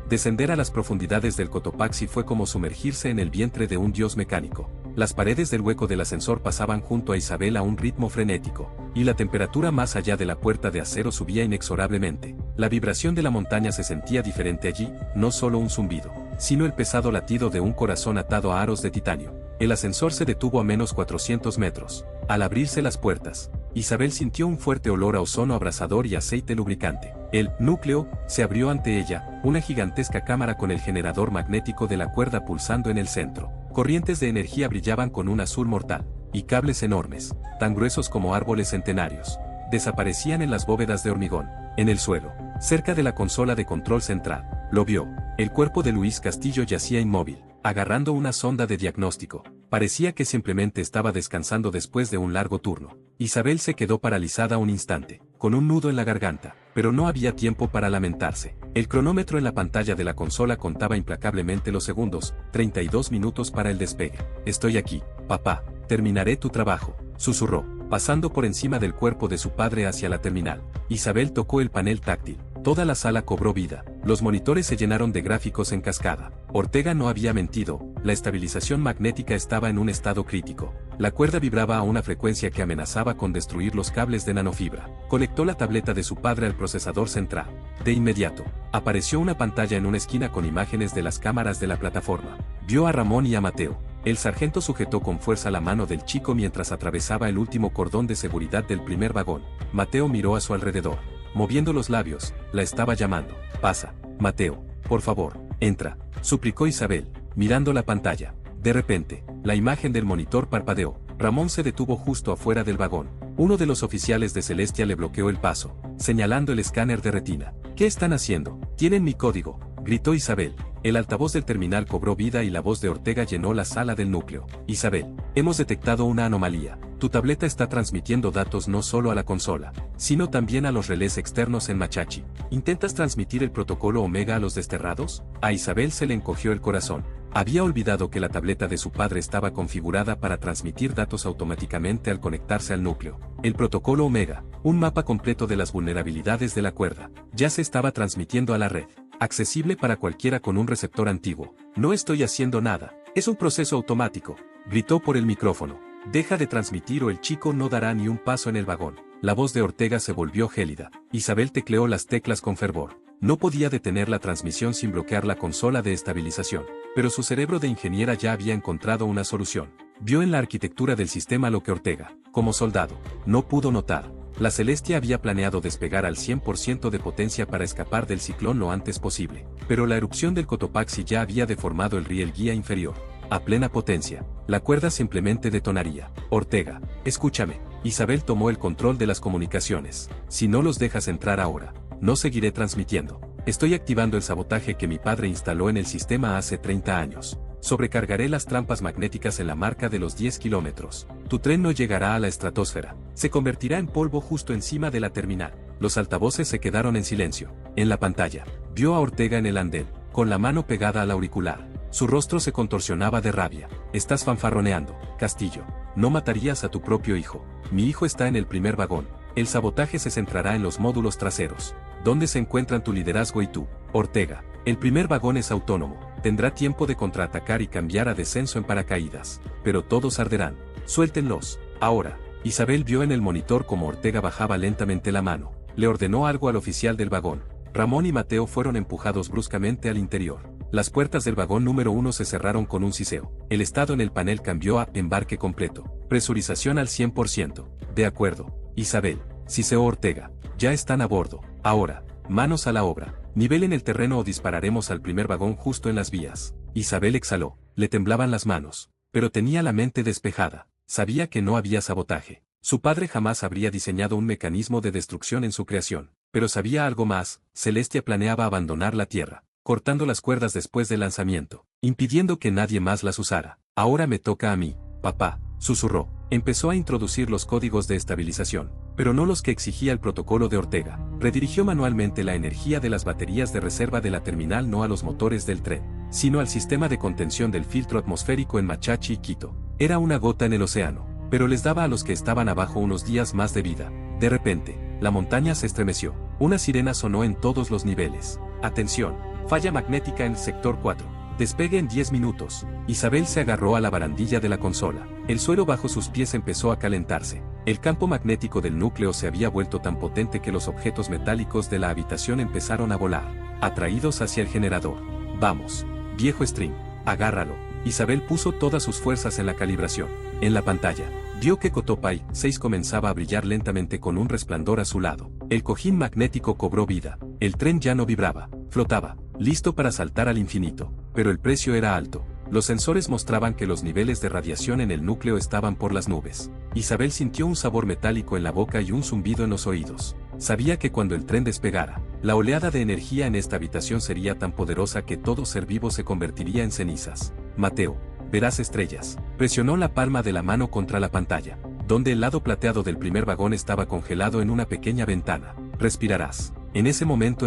A: Descender a las profundidades del Cotopaxi fue como sumergirse en el vientre de un dios mecánico. Las paredes del hueco del ascensor pasaban junto a Isabel a un ritmo frenético, y la temperatura más allá de la puerta de acero subía inexorablemente. La vibración de la montaña se sentía diferente allí, no solo un zumbido, sino el pesado latido de un corazón atado a aros de titanio. El ascensor se detuvo a menos 400 metros. Al abrirse las puertas, Isabel sintió un fuerte olor a ozono abrasador y aceite lubricante. El núcleo se abrió ante ella, una gigantesca cámara con el generador magnético de la cuerda pulsando en el centro. Corrientes de energía brillaban con un azul mortal, y cables enormes, tan gruesos como árboles centenarios, desaparecían en las bóvedas de hormigón. En el suelo, cerca de la consola de control central, lo vio. El cuerpo de Luis Castillo yacía inmóvil, agarrando una sonda de diagnóstico. Parecía que simplemente estaba descansando después de un largo turno. Isabel se quedó paralizada un instante, con un nudo en la garganta, pero no había tiempo para lamentarse. El cronómetro en la pantalla de la consola contaba implacablemente los segundos, 32 minutos para el despegue. Estoy aquí, papá, terminaré tu trabajo, susurró, pasando por encima del cuerpo de su padre hacia la terminal. Isabel tocó el panel táctil. Toda la sala cobró vida. Los monitores se llenaron de gráficos en cascada. Ortega no había mentido, la estabilización magnética estaba en un estado crítico. La cuerda vibraba a una frecuencia que amenazaba con destruir los cables de nanofibra. Conectó la tableta de su padre al procesador central. De inmediato, apareció una pantalla en una esquina con imágenes de las cámaras de la plataforma. Vio a Ramón y a Mateo. El sargento sujetó con fuerza la mano del chico mientras atravesaba el último cordón de seguridad del primer vagón. Mateo miró a su alrededor. Moviendo los labios, la estaba llamando. Pasa, Mateo, por favor, entra, suplicó Isabel, mirando la pantalla. De repente, la imagen del monitor parpadeó. Ramón se detuvo justo afuera del vagón. Uno de los oficiales de Celestia le bloqueó el paso, señalando el escáner de retina. ¿Qué están haciendo? Tienen mi código, gritó Isabel. El altavoz del terminal cobró vida y la voz de Ortega llenó la sala del núcleo. Isabel, hemos detectado una anomalía. Tu tableta está transmitiendo datos no solo a la consola, sino también a los relés externos en Machachi. ¿Intentas transmitir el protocolo Omega a los desterrados? A Isabel se le encogió el corazón. Había olvidado que la tableta de su padre estaba configurada para transmitir datos automáticamente al conectarse al núcleo. El protocolo Omega, un mapa completo de las vulnerabilidades de la cuerda, ya se estaba transmitiendo a la red, accesible para cualquiera con un receptor antiguo. No estoy haciendo nada, es un proceso automático, gritó por el micrófono. Deja de transmitir o el chico no dará ni un paso en el vagón. La voz de Ortega se volvió gélida. Isabel tecleó las teclas con fervor. No podía detener la transmisión sin bloquear la consola de estabilización, pero su cerebro de ingeniera ya había encontrado una solución. Vio en la arquitectura del sistema lo que Ortega, como soldado, no pudo notar. La Celestia había planeado despegar al 100% de potencia para escapar del ciclón lo antes posible, pero la erupción del Cotopaxi ya había deformado el riel guía inferior. A plena potencia, la cuerda simplemente detonaría. Ortega, escúchame. Isabel tomó el control de las comunicaciones. Si no los dejas entrar ahora, no seguiré transmitiendo. Estoy activando el sabotaje que mi padre instaló en el sistema hace 30 años. Sobrecargaré las trampas magnéticas en la marca de los 10 kilómetros. Tu tren no llegará a la estratosfera. Se convertirá en polvo justo encima de la terminal. Los altavoces se quedaron en silencio. En la pantalla, vio a Ortega en el andén, con la mano pegada al auricular. Su rostro se contorsionaba de rabia. Estás fanfarroneando, Castillo. No matarías a tu propio hijo. Mi hijo está en el primer vagón. El sabotaje se centrará en los módulos traseros, donde se encuentran tu liderazgo y tú. Ortega, el primer vagón es autónomo. Tendrá tiempo de contraatacar y cambiar a descenso en paracaídas. Pero todos arderán. Suéltenlos. Ahora. Isabel vio en el monitor como Ortega bajaba lentamente la mano. Le ordenó algo al oficial del vagón. Ramón y Mateo fueron empujados bruscamente al interior. Las puertas del vagón número 1 se cerraron con un siseo. El estado en el panel cambió a embarque completo. Presurización al 100%. De acuerdo. Isabel, siseó Ortega. Ya están a bordo. Ahora, manos a la obra. Nivelen el terreno o dispararemos al primer vagón justo en las vías. Isabel exhaló. Le temblaban las manos. Pero tenía la mente despejada. Sabía que no había sabotaje. Su padre jamás habría diseñado un mecanismo de destrucción en su creación. Pero sabía algo más. Celestia planeaba abandonar la Tierra, cortando las cuerdas después del lanzamiento, impidiendo que nadie más las usara. Ahora me toca a mí, papá, susurró. Empezó a introducir los códigos de estabilización, pero no los que exigía el protocolo de Ortega. Redirigió manualmente la energía de las baterías de reserva de la terminal no a los motores del tren, sino al sistema de contención del filtro atmosférico en Machachi y Quito. Era una gota en el océano, pero les daba a los que estaban abajo unos días más de vida. De repente, la montaña se estremeció. Una sirena sonó en todos los niveles. Atención, falla magnética en el sector 4. Despegue en 10 minutos. Isabel se agarró a la barandilla de la consola. El suelo bajo sus pies empezó a calentarse. El campo magnético del núcleo se había vuelto tan potente que los objetos metálicos de la habitación empezaron a volar, atraídos hacia el generador. Vamos, viejo String, agárralo. Isabel puso todas sus fuerzas en la calibración. En la pantalla, vio que Cotopai 6 comenzaba a brillar lentamente con un resplandor a su lado. El cojín magnético cobró vida. El tren ya no vibraba, flotaba, listo para saltar al infinito. Pero el precio era alto. Los sensores mostraban que los niveles de radiación en el núcleo estaban por las nubes. Isabel sintió un sabor metálico en la boca y un zumbido en los oídos. Sabía que cuando el tren despegara, la oleada de energía en esta habitación sería tan poderosa que todo ser vivo se convertiría en cenizas. Mateo, verás estrellas. Presionó la palma de la mano contra la pantalla, donde el lado plateado del primer vagón estaba congelado en una pequeña ventana. Respirarás. En ese momento,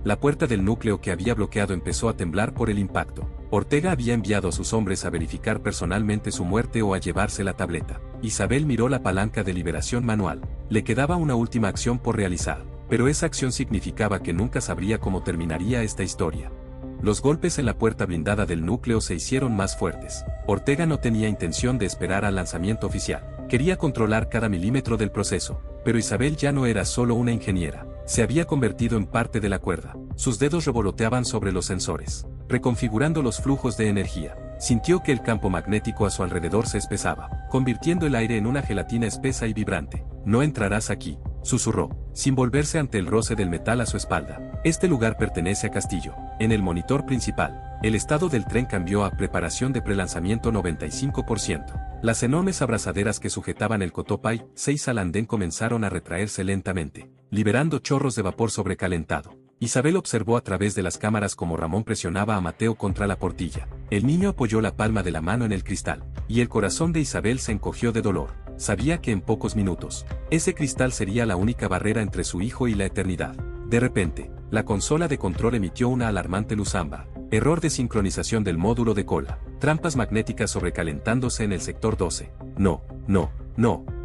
A: la puerta del núcleo que había bloqueado empezó a temblar por el impacto. Ortega había enviado a sus hombres a verificar personalmente su muerte o a llevarse la tableta. Isabel miró la palanca de liberación manual. Le quedaba una última acción por realizar, pero esa acción significaba que nunca sabría cómo terminaría esta historia. Los golpes en la puerta blindada del núcleo se hicieron más fuertes. Ortega no tenía intención de esperar al lanzamiento oficial. Quería controlar cada milímetro del proceso, pero Isabel ya no era solo una ingeniera. Se había convertido en parte de la cuerda. Sus dedos revoloteaban sobre los sensores, reconfigurando los flujos de energía. Sintió que el campo magnético a su alrededor se espesaba, convirtiendo el aire en una gelatina espesa y vibrante. No entrarás aquí, susurró, sin volverse ante el roce del metal a su espalda. Este lugar pertenece a Castillo. En el monitor principal, el estado del tren cambió a preparación de prelanzamiento 95%. Las enormes abrazaderas que sujetaban el Cotopai 6 al andén comenzaron a retraerse lentamente, liberando chorros de vapor sobrecalentado. Isabel observó a través de las cámaras cómo Ramón presionaba a Mateo contra la portilla. El niño apoyó la palma de la mano en el cristal, y el corazón de Isabel se encogió de dolor. Sabía que en pocos minutos, ese cristal sería la única barrera entre su hijo y la eternidad. De repente, la consola de control emitió una alarmante luz ámbar. Error de sincronización del módulo de cola. Trampas magnéticas sobrecalentándose en el sector 12. No,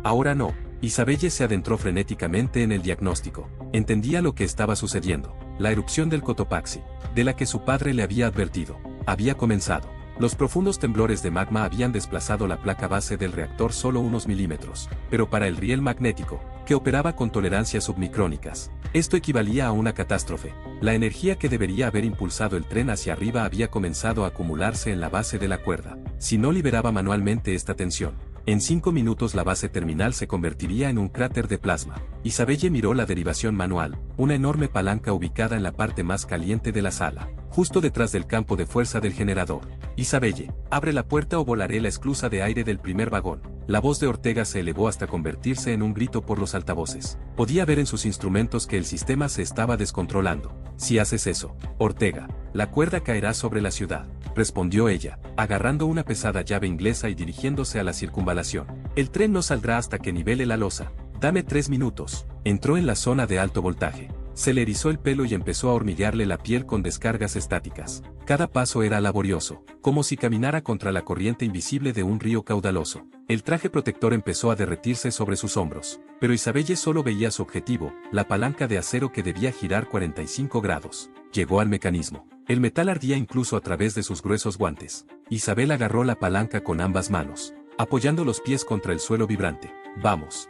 A: ahora no. Isabelle se adentró frenéticamente en el diagnóstico. Entendía lo que estaba sucediendo. La erupción del Cotopaxi, de la que su padre le había advertido, había comenzado. Los profundos temblores de magma habían desplazado la placa base del reactor solo unos milímetros, pero para el riel magnético, que operaba con tolerancias submicrónicas, esto equivalía a una catástrofe. La energía que debería haber impulsado el tren hacia arriba había comenzado a acumularse en la base de la cuerda. Si no liberaba manualmente esta tensión, en 5 minutos la base terminal se convertiría en un cráter de plasma. Isabelle miró la derivación manual, una enorme palanca ubicada en la parte más caliente de la sala, justo detrás del campo de fuerza del generador. Isabelle, abre la puerta o volaré la esclusa de aire del primer vagón. La voz de Ortega se elevó hasta convertirse en un grito por los altavoces. Podía ver en sus instrumentos que el sistema se estaba descontrolando. Si haces eso, Ortega, la cuerda caerá sobre la ciudad, respondió ella, agarrando una pesada llave inglesa y dirigiéndose a la circunvalación. El tren no saldrá hasta que nivele la losa. Dame 3 minutos. Entró en la zona de alto voltaje. Se le erizó el pelo y empezó a hormiguearle la piel con descargas estáticas. Cada paso era laborioso, como si caminara contra la corriente invisible de un río caudaloso. El traje protector empezó a derretirse sobre sus hombros, pero Isabelle solo veía su objetivo, la palanca de acero que debía girar 45 grados. Llegó al mecanismo. El metal ardía incluso a través de sus gruesos guantes. Isabel agarró la palanca con ambas manos, apoyando los pies contra el suelo vibrante. Vamos,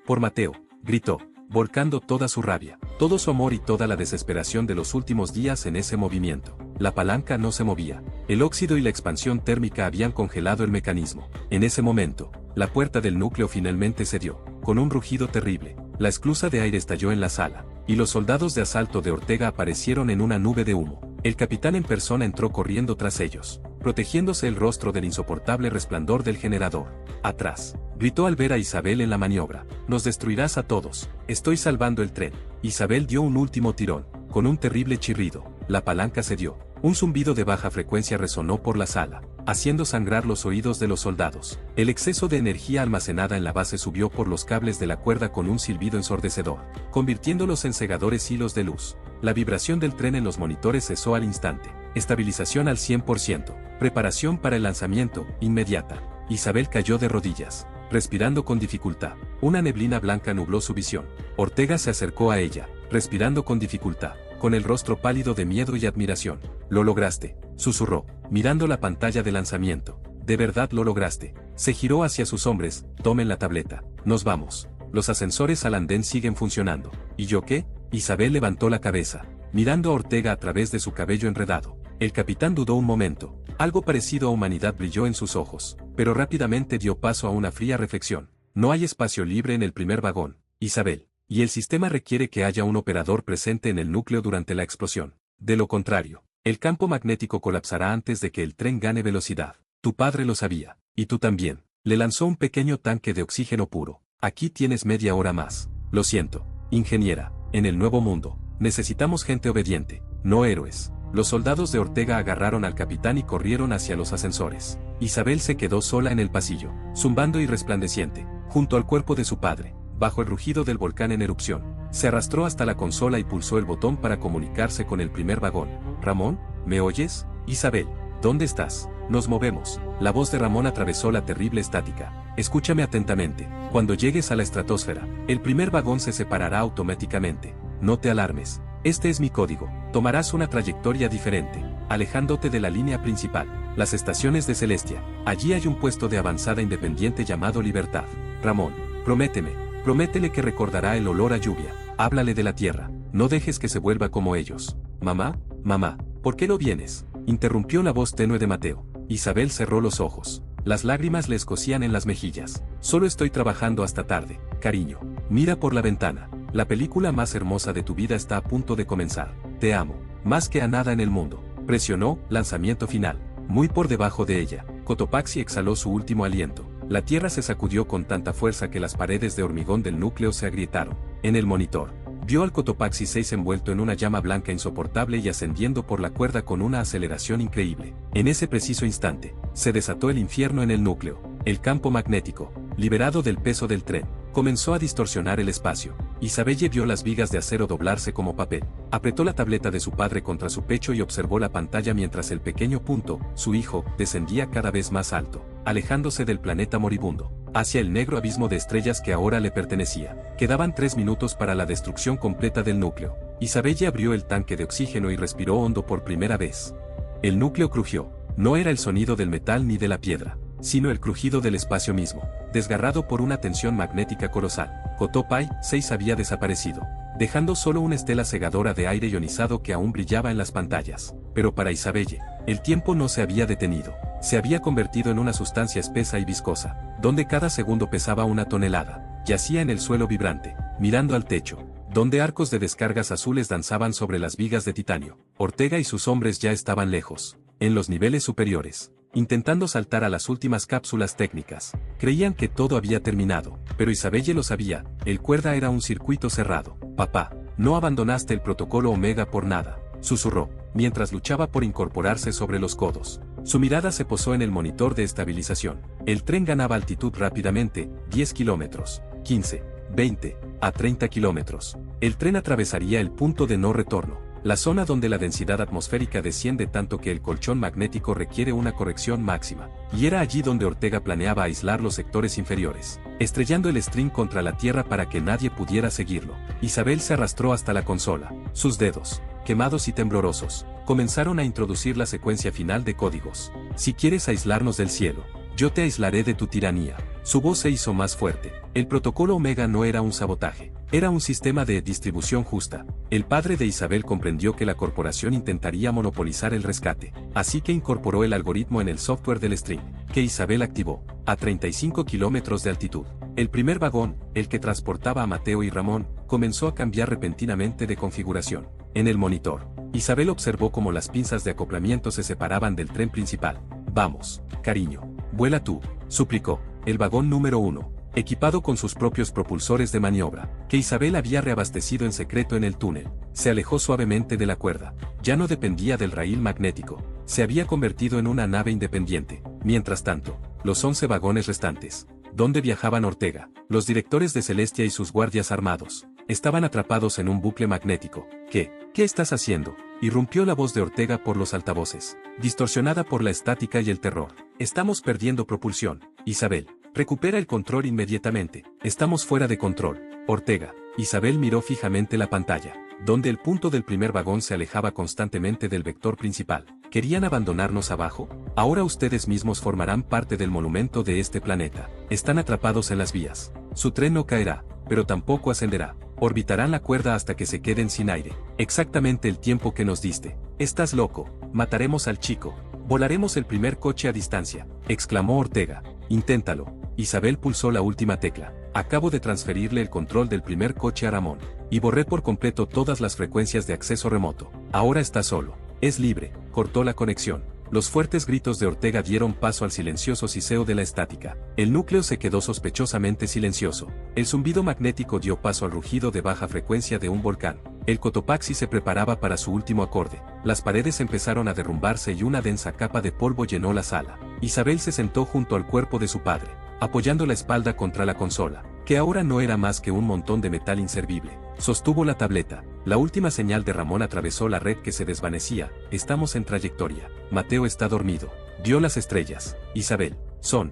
A: por Mateo, gritó, volcando toda su rabia, todo su amor y toda la desesperación de los últimos días en ese movimiento. La palanca no se movía. El óxido y la expansión térmica habían congelado el mecanismo. En ese momento, la puerta del núcleo finalmente cedió. Con un rugido terrible, la esclusa de aire estalló en la sala, y los soldados de asalto de Ortega aparecieron en una nube de humo. El capitán en persona entró corriendo tras ellos, protegiéndose el rostro del insoportable resplandor del generador. Atrás, gritó al ver a Isabel en la maniobra. Nos destruirás a todos. Estoy salvando el tren. Isabel dio un último tirón. Con un terrible chirrido, la palanca cedió. Un zumbido de baja frecuencia resonó por la sala. haciendo sangrar los oídos de los soldados. El exceso de energía almacenada en la base subió por los cables de la cuerda con un silbido ensordecedor, convirtiéndolos en cegadores hilos de luz. La vibración del tren en los monitores cesó al instante. Estabilización al 100%. Preparación para el lanzamiento, inmediata. Isabel cayó de rodillas, respirando con dificultad. Una neblina blanca nubló su visión. Ortega se acercó a ella, respirando con dificultad, con el rostro pálido de miedo y admiración. «Lo lograste», susurró, mirando la pantalla de lanzamiento. «De verdad lo lograste». Se giró hacia sus hombres. «Tomen la tableta. Nos vamos. Los ascensores al andén siguen funcionando». «¿Y yo qué?». Isabel levantó la cabeza, mirando a Ortega a través de su cabello enredado. El capitán dudó un momento. Algo parecido a humanidad brilló en sus ojos, pero rápidamente dio paso a una fría reflexión. «No hay espacio libre en el primer vagón, Isabel, y el sistema requiere que haya un operador presente en el núcleo durante la explosión. De lo contrario, el campo magnético colapsará antes de que el tren gane velocidad. Tu padre lo sabía, y tú también». Le lanzó un pequeño tanque de oxígeno puro. «Aquí tienes media hora más. Lo siento, ingeniera, en el nuevo mundo, necesitamos gente obediente, no héroes». Los soldados de Ortega agarraron al capitán y corrieron hacia los ascensores. Isabel se quedó sola en el pasillo, zumbando y resplandeciente, junto al cuerpo de su padre, bajo el rugido del volcán en erupción. Se arrastró hasta la consola y pulsó el botón para comunicarse con el primer vagón. «Ramón, ¿me oyes? Isabel, ¿dónde estás? Nos movemos». La voz de Ramón atravesó la terrible estática. «Escúchame atentamente. Cuando llegues a la estratosfera, el primer vagón se separará automáticamente. No te alarmes. Este es mi código. Tomarás una trayectoria diferente, alejándote de la línea principal. Las estaciones de Celestia. Allí hay un puesto de avanzada independiente llamado Libertad. Ramón, prométele que recordará el olor a lluvia. Háblale de la tierra. No dejes que se vuelva como ellos». «Mamá, ¿por qué no vienes?», interrumpió la voz tenue de Mateo. Isabel cerró los ojos. Las lágrimas le escocían en las mejillas. «Solo estoy trabajando hasta tarde, cariño. Mira por la ventana. La película más hermosa de tu vida está a punto de comenzar. Te amo, más que a nada en el mundo». Presionó lanzamiento final. Muy por debajo de ella, Cotopaxi exhaló su último aliento. La tierra se sacudió con tanta fuerza que las paredes de hormigón del núcleo se agrietaron. En el monitor, vio al Cotopaxi 6 envuelto en una llama blanca insoportable y ascendiendo por la cuerda con una aceleración increíble. En ese preciso instante, se desató el infierno en el núcleo. El campo magnético, liberado del peso del tren, comenzó a distorsionar el espacio. Isabelle vio las vigas de acero doblarse como papel. Apretó la tableta de su padre contra su pecho y observó la pantalla mientras el pequeño punto, su hijo, descendía cada vez más alto, alejándose del planeta moribundo, hacia el negro abismo de estrellas que ahora le pertenecía. Quedaban 3 minutos para la destrucción completa del núcleo. Isabelle abrió el tanque de oxígeno y respiró hondo por primera vez. El núcleo crujió. No era el sonido del metal ni de la piedra, sino el crujido del espacio mismo, desgarrado por una tensión magnética colosal. Cotopaxi 6 había desaparecido, dejando solo una estela cegadora de aire ionizado que aún brillaba en las pantallas. Pero para Isabelle, el tiempo no se había detenido. Se había convertido en una sustancia espesa y viscosa, donde cada segundo pesaba una tonelada. Yacía en el suelo vibrante, mirando al techo, donde arcos de descargas azules danzaban sobre las vigas de titanio. Ortega y sus hombres ya estaban lejos, en los niveles superiores, intentando saltar a las últimas cápsulas técnicas. Creían que todo había terminado, pero Isabelle lo sabía, el cuerda era un circuito cerrado. «Papá, no abandonaste el protocolo Omega por nada», susurró, mientras luchaba por incorporarse sobre los codos. Su mirada se posó en el monitor de estabilización. El tren ganaba altitud rápidamente, 10 kilómetros, 15, 20, a 30 kilómetros. El tren atravesaría el punto de no retorno, la zona donde la densidad atmosférica desciende tanto que el colchón magnético requiere una corrección máxima. Y era allí donde Ortega planeaba aislar los sectores inferiores, estrellando el string contra la tierra para que nadie pudiera seguirlo. Isabel se arrastró hasta la consola. Sus dedos, quemados y temblorosos, comenzaron a introducir la secuencia final de códigos. «Si quieres aislarnos del cielo, yo te aislaré de tu tiranía». Su voz se hizo más fuerte. El protocolo Omega no era un sabotaje, era un sistema de distribución justa. El padre de Isabel comprendió que la corporación intentaría monopolizar el rescate, así que incorporó el algoritmo en el software del string, que Isabel activó, a 35 kilómetros de altitud. El primer vagón, el que transportaba a Mateo y Ramón, comenzó a cambiar repentinamente de configuración. En el monitor, Isabel observó cómo las pinzas de acoplamiento se separaban del tren principal. «Vamos, cariño, vuela tú», suplicó. El vagón número 1, equipado con sus propios propulsores de maniobra, que Isabel había reabastecido en secreto en el túnel, se alejó suavemente de la cuerda. Ya no dependía del raíl magnético, se había convertido en una nave independiente. Mientras tanto, los 11 vagones restantes, donde viajaban Ortega, los directores de Celestia y sus guardias armados, estaban atrapados en un bucle magnético. ¿Qué estás haciendo?, irrumpió la voz de Ortega por los altavoces, distorsionada por la estática y el terror. Estamos perdiendo propulsión. Isabel, recupera el control inmediatamente. Estamos fuera de control. Ortega. Isabel miró fijamente la pantalla, donde el punto del primer vagón se alejaba constantemente del vector principal. ¿Querían abandonarnos abajo? Ahora ustedes mismos formarán parte del monumento de este planeta. Están atrapados en las vías. Su tren no caerá, pero tampoco ascenderá. Orbitarán la cuerda hasta que se queden sin aire. Exactamente el tiempo que nos diste. Estás loco. Mataremos al chico. Volaremos el primer coche a distancia, exclamó Ortega. Inténtalo. Isabel pulsó la última tecla. Acabo de transferirle el control del primer coche a Ramón, y borré por completo todas las frecuencias de acceso remoto. Ahora está solo. Es libre. Cortó la conexión. Los fuertes gritos de Ortega dieron paso al silencioso siseo de la estática. El núcleo se quedó sospechosamente silencioso. El zumbido magnético dio paso al rugido de baja frecuencia de un volcán. El Cotopaxi se preparaba para su último acorde. Las paredes empezaron a derrumbarse y una densa capa de polvo llenó la sala. Isabel se sentó junto al cuerpo de su padre, apoyando la espalda contra la consola, que ahora no era más que un montón de metal inservible. Sostuvo la tableta. La última señal de Ramón atravesó la red que se desvanecía. Estamos en trayectoria. Mateo está dormido. Vio las estrellas. Isabel. Son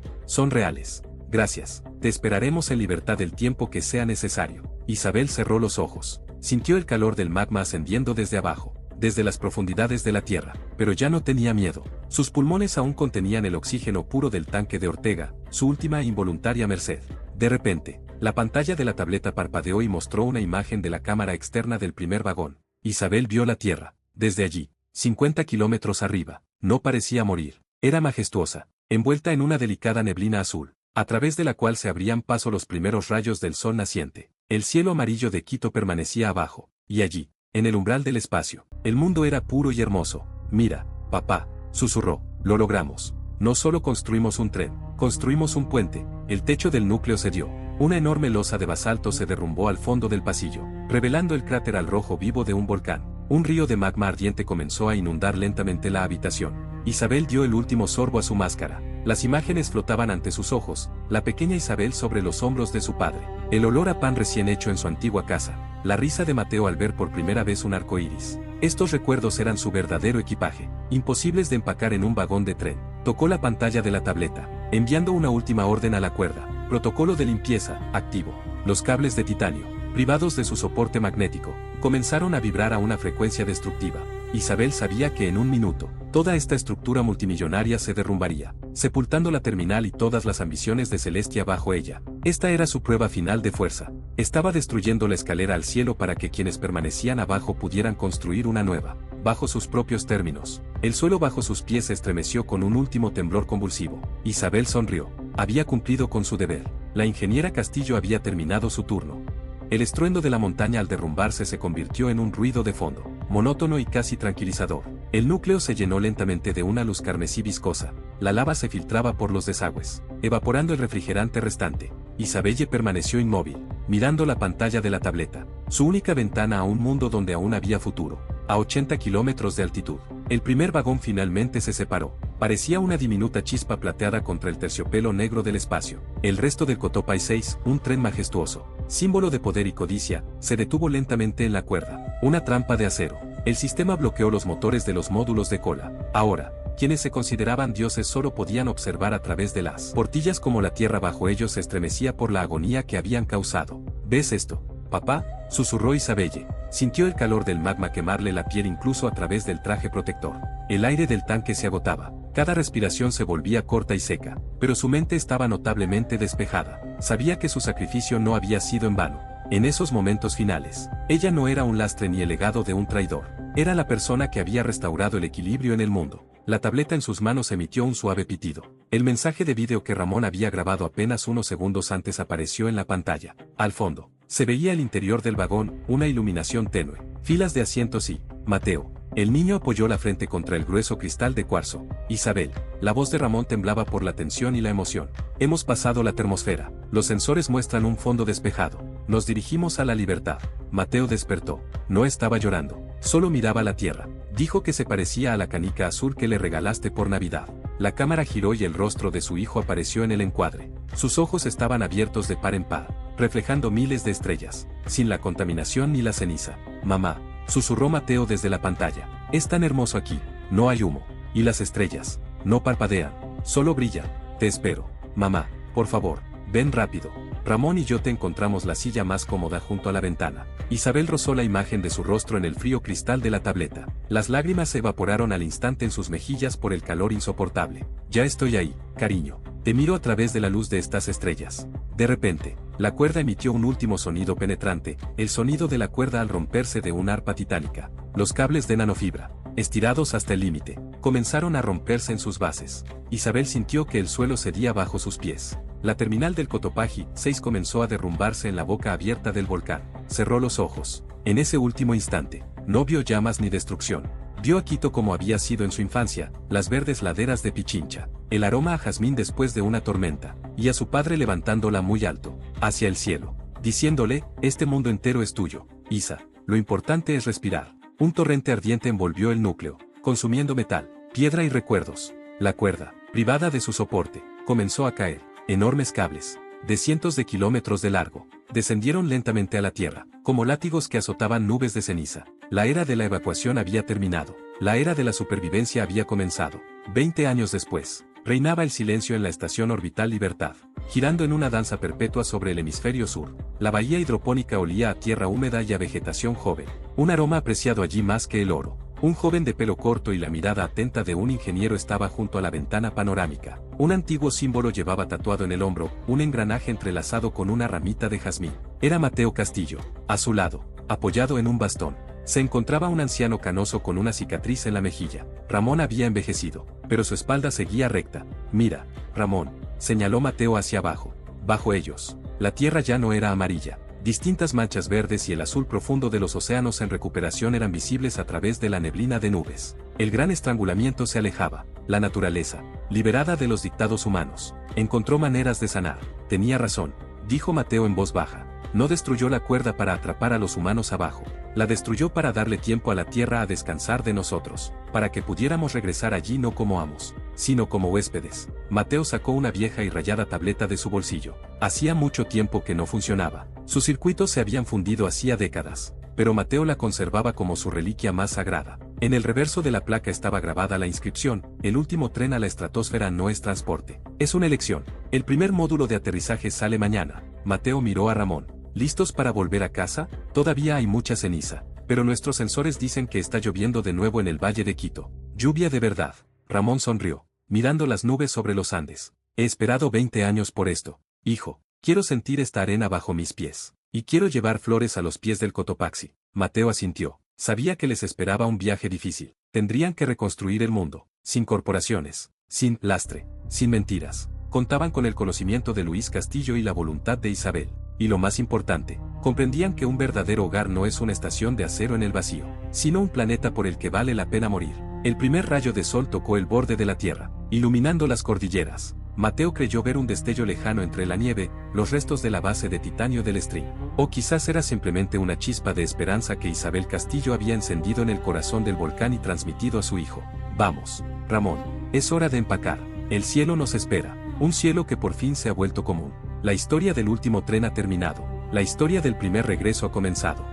A: reales. Gracias. Te esperaremos en libertad el tiempo que sea necesario. Isabel cerró los ojos. Sintió el calor del magma ascendiendo desde abajo, desde las profundidades de la tierra, pero ya no tenía miedo. Sus pulmones aún contenían el oxígeno puro del tanque de Ortega, su última involuntaria merced. De repente, la pantalla de la tableta parpadeó y mostró una imagen de la cámara externa del primer vagón. Isabel vio la Tierra, desde allí, 50 kilómetros arriba. No parecía morir. Era majestuosa, envuelta en una delicada neblina azul, a través de la cual se abrían paso los primeros rayos del sol naciente. El cielo amarillo de Quito permanecía abajo, y allí, en el umbral del espacio, el mundo era puro y hermoso. Mira, papá, susurró, lo logramos. No solo construimos un tren, construimos un puente. El techo del núcleo cedió. Una enorme losa de basalto se derrumbó al fondo del pasillo, revelando el cráter al rojo vivo de un volcán. Un río de magma ardiente comenzó a inundar lentamente la habitación. Isabel dio el último sorbo a su máscara. Las imágenes flotaban ante sus ojos, la pequeña Isabel sobre los hombros de su padre, el olor a pan recién hecho en su antigua casa, la risa de Mateo al ver por primera vez un arco iris. Estos recuerdos eran su verdadero equipaje, imposibles de empacar en un vagón de tren. Tocó la pantalla de la tableta, enviando una última orden a la cuerda. Protocolo de limpieza, activo. Los cables de titanio, privados de su soporte magnético, comenzaron a vibrar a una frecuencia destructiva. Isabel sabía que en un minuto, toda esta estructura multimillonaria se derrumbaría, sepultando la terminal y todas las ambiciones de Celestia bajo ella. Esta era su prueba final de fuerza. Estaba destruyendo la escalera al cielo para que quienes permanecían abajo pudieran construir una nueva, bajo sus propios términos. El suelo bajo sus pies se estremeció con un último temblor convulsivo. Isabel sonrió. Había cumplido con su deber. La ingeniera Castillo había terminado su turno. El estruendo de la montaña al derrumbarse se convirtió en un ruido de fondo, monótono y casi tranquilizador. El núcleo se llenó lentamente de una luz carmesí viscosa. La lava se filtraba por los desagües, evaporando el refrigerante restante. Isabelle permaneció inmóvil, mirando la pantalla de la tableta, su única ventana a un mundo donde aún había futuro. A 80 kilómetros de altitud, el primer vagón finalmente se separó. Parecía una diminuta chispa plateada contra el terciopelo negro del espacio. El resto del Cotopaxi 6, un tren majestuoso, símbolo de poder y codicia, se detuvo lentamente en la cuerda. Una trampa de acero. El sistema bloqueó los motores de los módulos de cola. Ahora, quienes se consideraban dioses solo podían observar a través de las portillas como la tierra bajo ellos se estremecía por la agonía que habían causado. ¿Ves esto, papá?, susurró Isabelle. Sintió el calor del magma quemarle la piel incluso a través del traje protector. El aire del tanque se agotaba. Cada respiración se volvía corta y seca, pero su mente estaba notablemente despejada. Sabía que su sacrificio no había sido en vano. En esos momentos finales, ella no era un lastre ni el legado de un traidor. Era la persona que había restaurado el equilibrio en el mundo. La tableta en sus manos emitió un suave pitido. El mensaje de vídeo que Ramón había grabado apenas unos segundos antes apareció en la pantalla. Al fondo, se veía el interior del vagón, una iluminación tenue, filas de asientos y Mateo. El niño apoyó la frente contra el grueso cristal de cuarzo. Isabel. La voz de Ramón temblaba por la tensión y la emoción. Hemos pasado la termosfera. Los sensores muestran un fondo despejado. Nos dirigimos a la libertad. Mateo despertó. No estaba llorando. Solo miraba la tierra. Dijo que se parecía a la canica azul que le regalaste por Navidad. La cámara giró y el rostro de su hijo apareció en el encuadre. Sus ojos estaban abiertos de par en par, reflejando miles de estrellas, sin la contaminación ni la ceniza. Mamá, susurró Mateo desde la pantalla. Es tan hermoso aquí, no hay humo. Y las estrellas, no parpadean, solo brillan. Te espero. Mamá, por favor, ven rápido. Ramón y yo te encontramos la silla más cómoda junto a la ventana. Isabel rozó la imagen de su rostro en el frío cristal de la tableta. Las lágrimas se evaporaron al instante en sus mejillas por el calor insoportable. Ya estoy ahí, cariño. Te miro a través de la luz de estas estrellas. De repente, la cuerda emitió un último sonido penetrante, el sonido de la cuerda al romperse de un arpa titánica. Los cables de nanofibra, estirados hasta el límite, comenzaron a romperse en sus bases. Isabel sintió que el suelo cedía bajo sus pies. La terminal del Cotopaxi 6 comenzó a derrumbarse en la boca abierta del volcán. Cerró los ojos. En ese último instante, no vio llamas ni destrucción. Vio a Quito como había sido en su infancia, las verdes laderas de Pichincha, el aroma a jazmín después de una tormenta, y a su padre levantándola muy alto, hacia el cielo, diciéndole, este mundo entero es tuyo, Isa, lo importante es respirar. Un torrente ardiente envolvió el núcleo, consumiendo metal, piedra y recuerdos. La cuerda, privada de su soporte, comenzó a caer. Enormes cables, de cientos de kilómetros de largo, descendieron lentamente a la tierra, como látigos que azotaban nubes de ceniza. La era de la evacuación había terminado, la era de la supervivencia había comenzado. 20 años después, reinaba el silencio en la estación orbital Libertad, girando en una danza perpetua sobre el hemisferio sur. La bahía hidropónica olía a tierra húmeda y a vegetación joven, un aroma apreciado allí más que el oro. Un joven de pelo corto y la mirada atenta de un ingeniero estaba junto a la ventana panorámica. Un antiguo símbolo llevaba tatuado en el hombro, un engranaje entrelazado con una ramita de jazmín. Era Mateo Castillo. A su lado, apoyado en un bastón, se encontraba un anciano canoso con una cicatriz en la mejilla. Ramón había envejecido, pero su espalda seguía recta. Mira, Ramón, señaló Mateo hacia abajo. Bajo ellos, la tierra ya no era amarilla. Distintas manchas verdes y el azul profundo de los océanos en recuperación eran visibles a través de la neblina de nubes. El gran estrangulamiento se alejaba. La naturaleza, liberada de los dictados humanos, encontró maneras de sanar. Tenía razón, dijo Mateo en voz baja. No destruyó la cuerda para atrapar a los humanos abajo. La destruyó para darle tiempo a la tierra a descansar de nosotros, para que pudiéramos regresar allí no como amos, sino como huéspedes. Mateo sacó una vieja y rayada tableta de su bolsillo. Hacía mucho tiempo que no funcionaba. Sus circuitos se habían fundido hacía décadas, pero Mateo la conservaba como su reliquia más sagrada. En el reverso de la placa estaba grabada la inscripción: el último tren a la estratosfera no es transporte, es una elección. El primer módulo de aterrizaje sale mañana. Mateo miró a Ramón. ¿Listos para volver a casa? Todavía hay mucha ceniza, pero nuestros sensores dicen que está lloviendo de nuevo en el Valle de Quito. Lluvia de verdad. Ramón sonrió, mirando las nubes sobre los Andes. He esperado 20 años por esto. Hijo, quiero sentir esta arena bajo mis pies. Y quiero llevar flores a los pies del Cotopaxi. Mateo asintió. Sabía que les esperaba un viaje difícil. Tendrían que reconstruir el mundo, sin corporaciones, sin lastre, sin mentiras. Contaban con el conocimiento de Luis Castillo y la voluntad de Isabel. Y lo más importante, comprendían que un verdadero hogar no es una estación de acero en el vacío, sino un planeta por el que vale la pena morir. El primer rayo de sol tocó el borde de la tierra, iluminando las cordilleras. Mateo creyó ver un destello lejano entre la nieve, los restos de la base de titanio del String. O quizás era simplemente una chispa de esperanza que Isabel Castillo había encendido en el corazón del volcán y transmitido a su hijo. Vamos, Ramón, es hora de empacar. El cielo nos espera, un cielo que por fin se ha vuelto común. La historia del último tren ha terminado, la historia del primer regreso ha comenzado.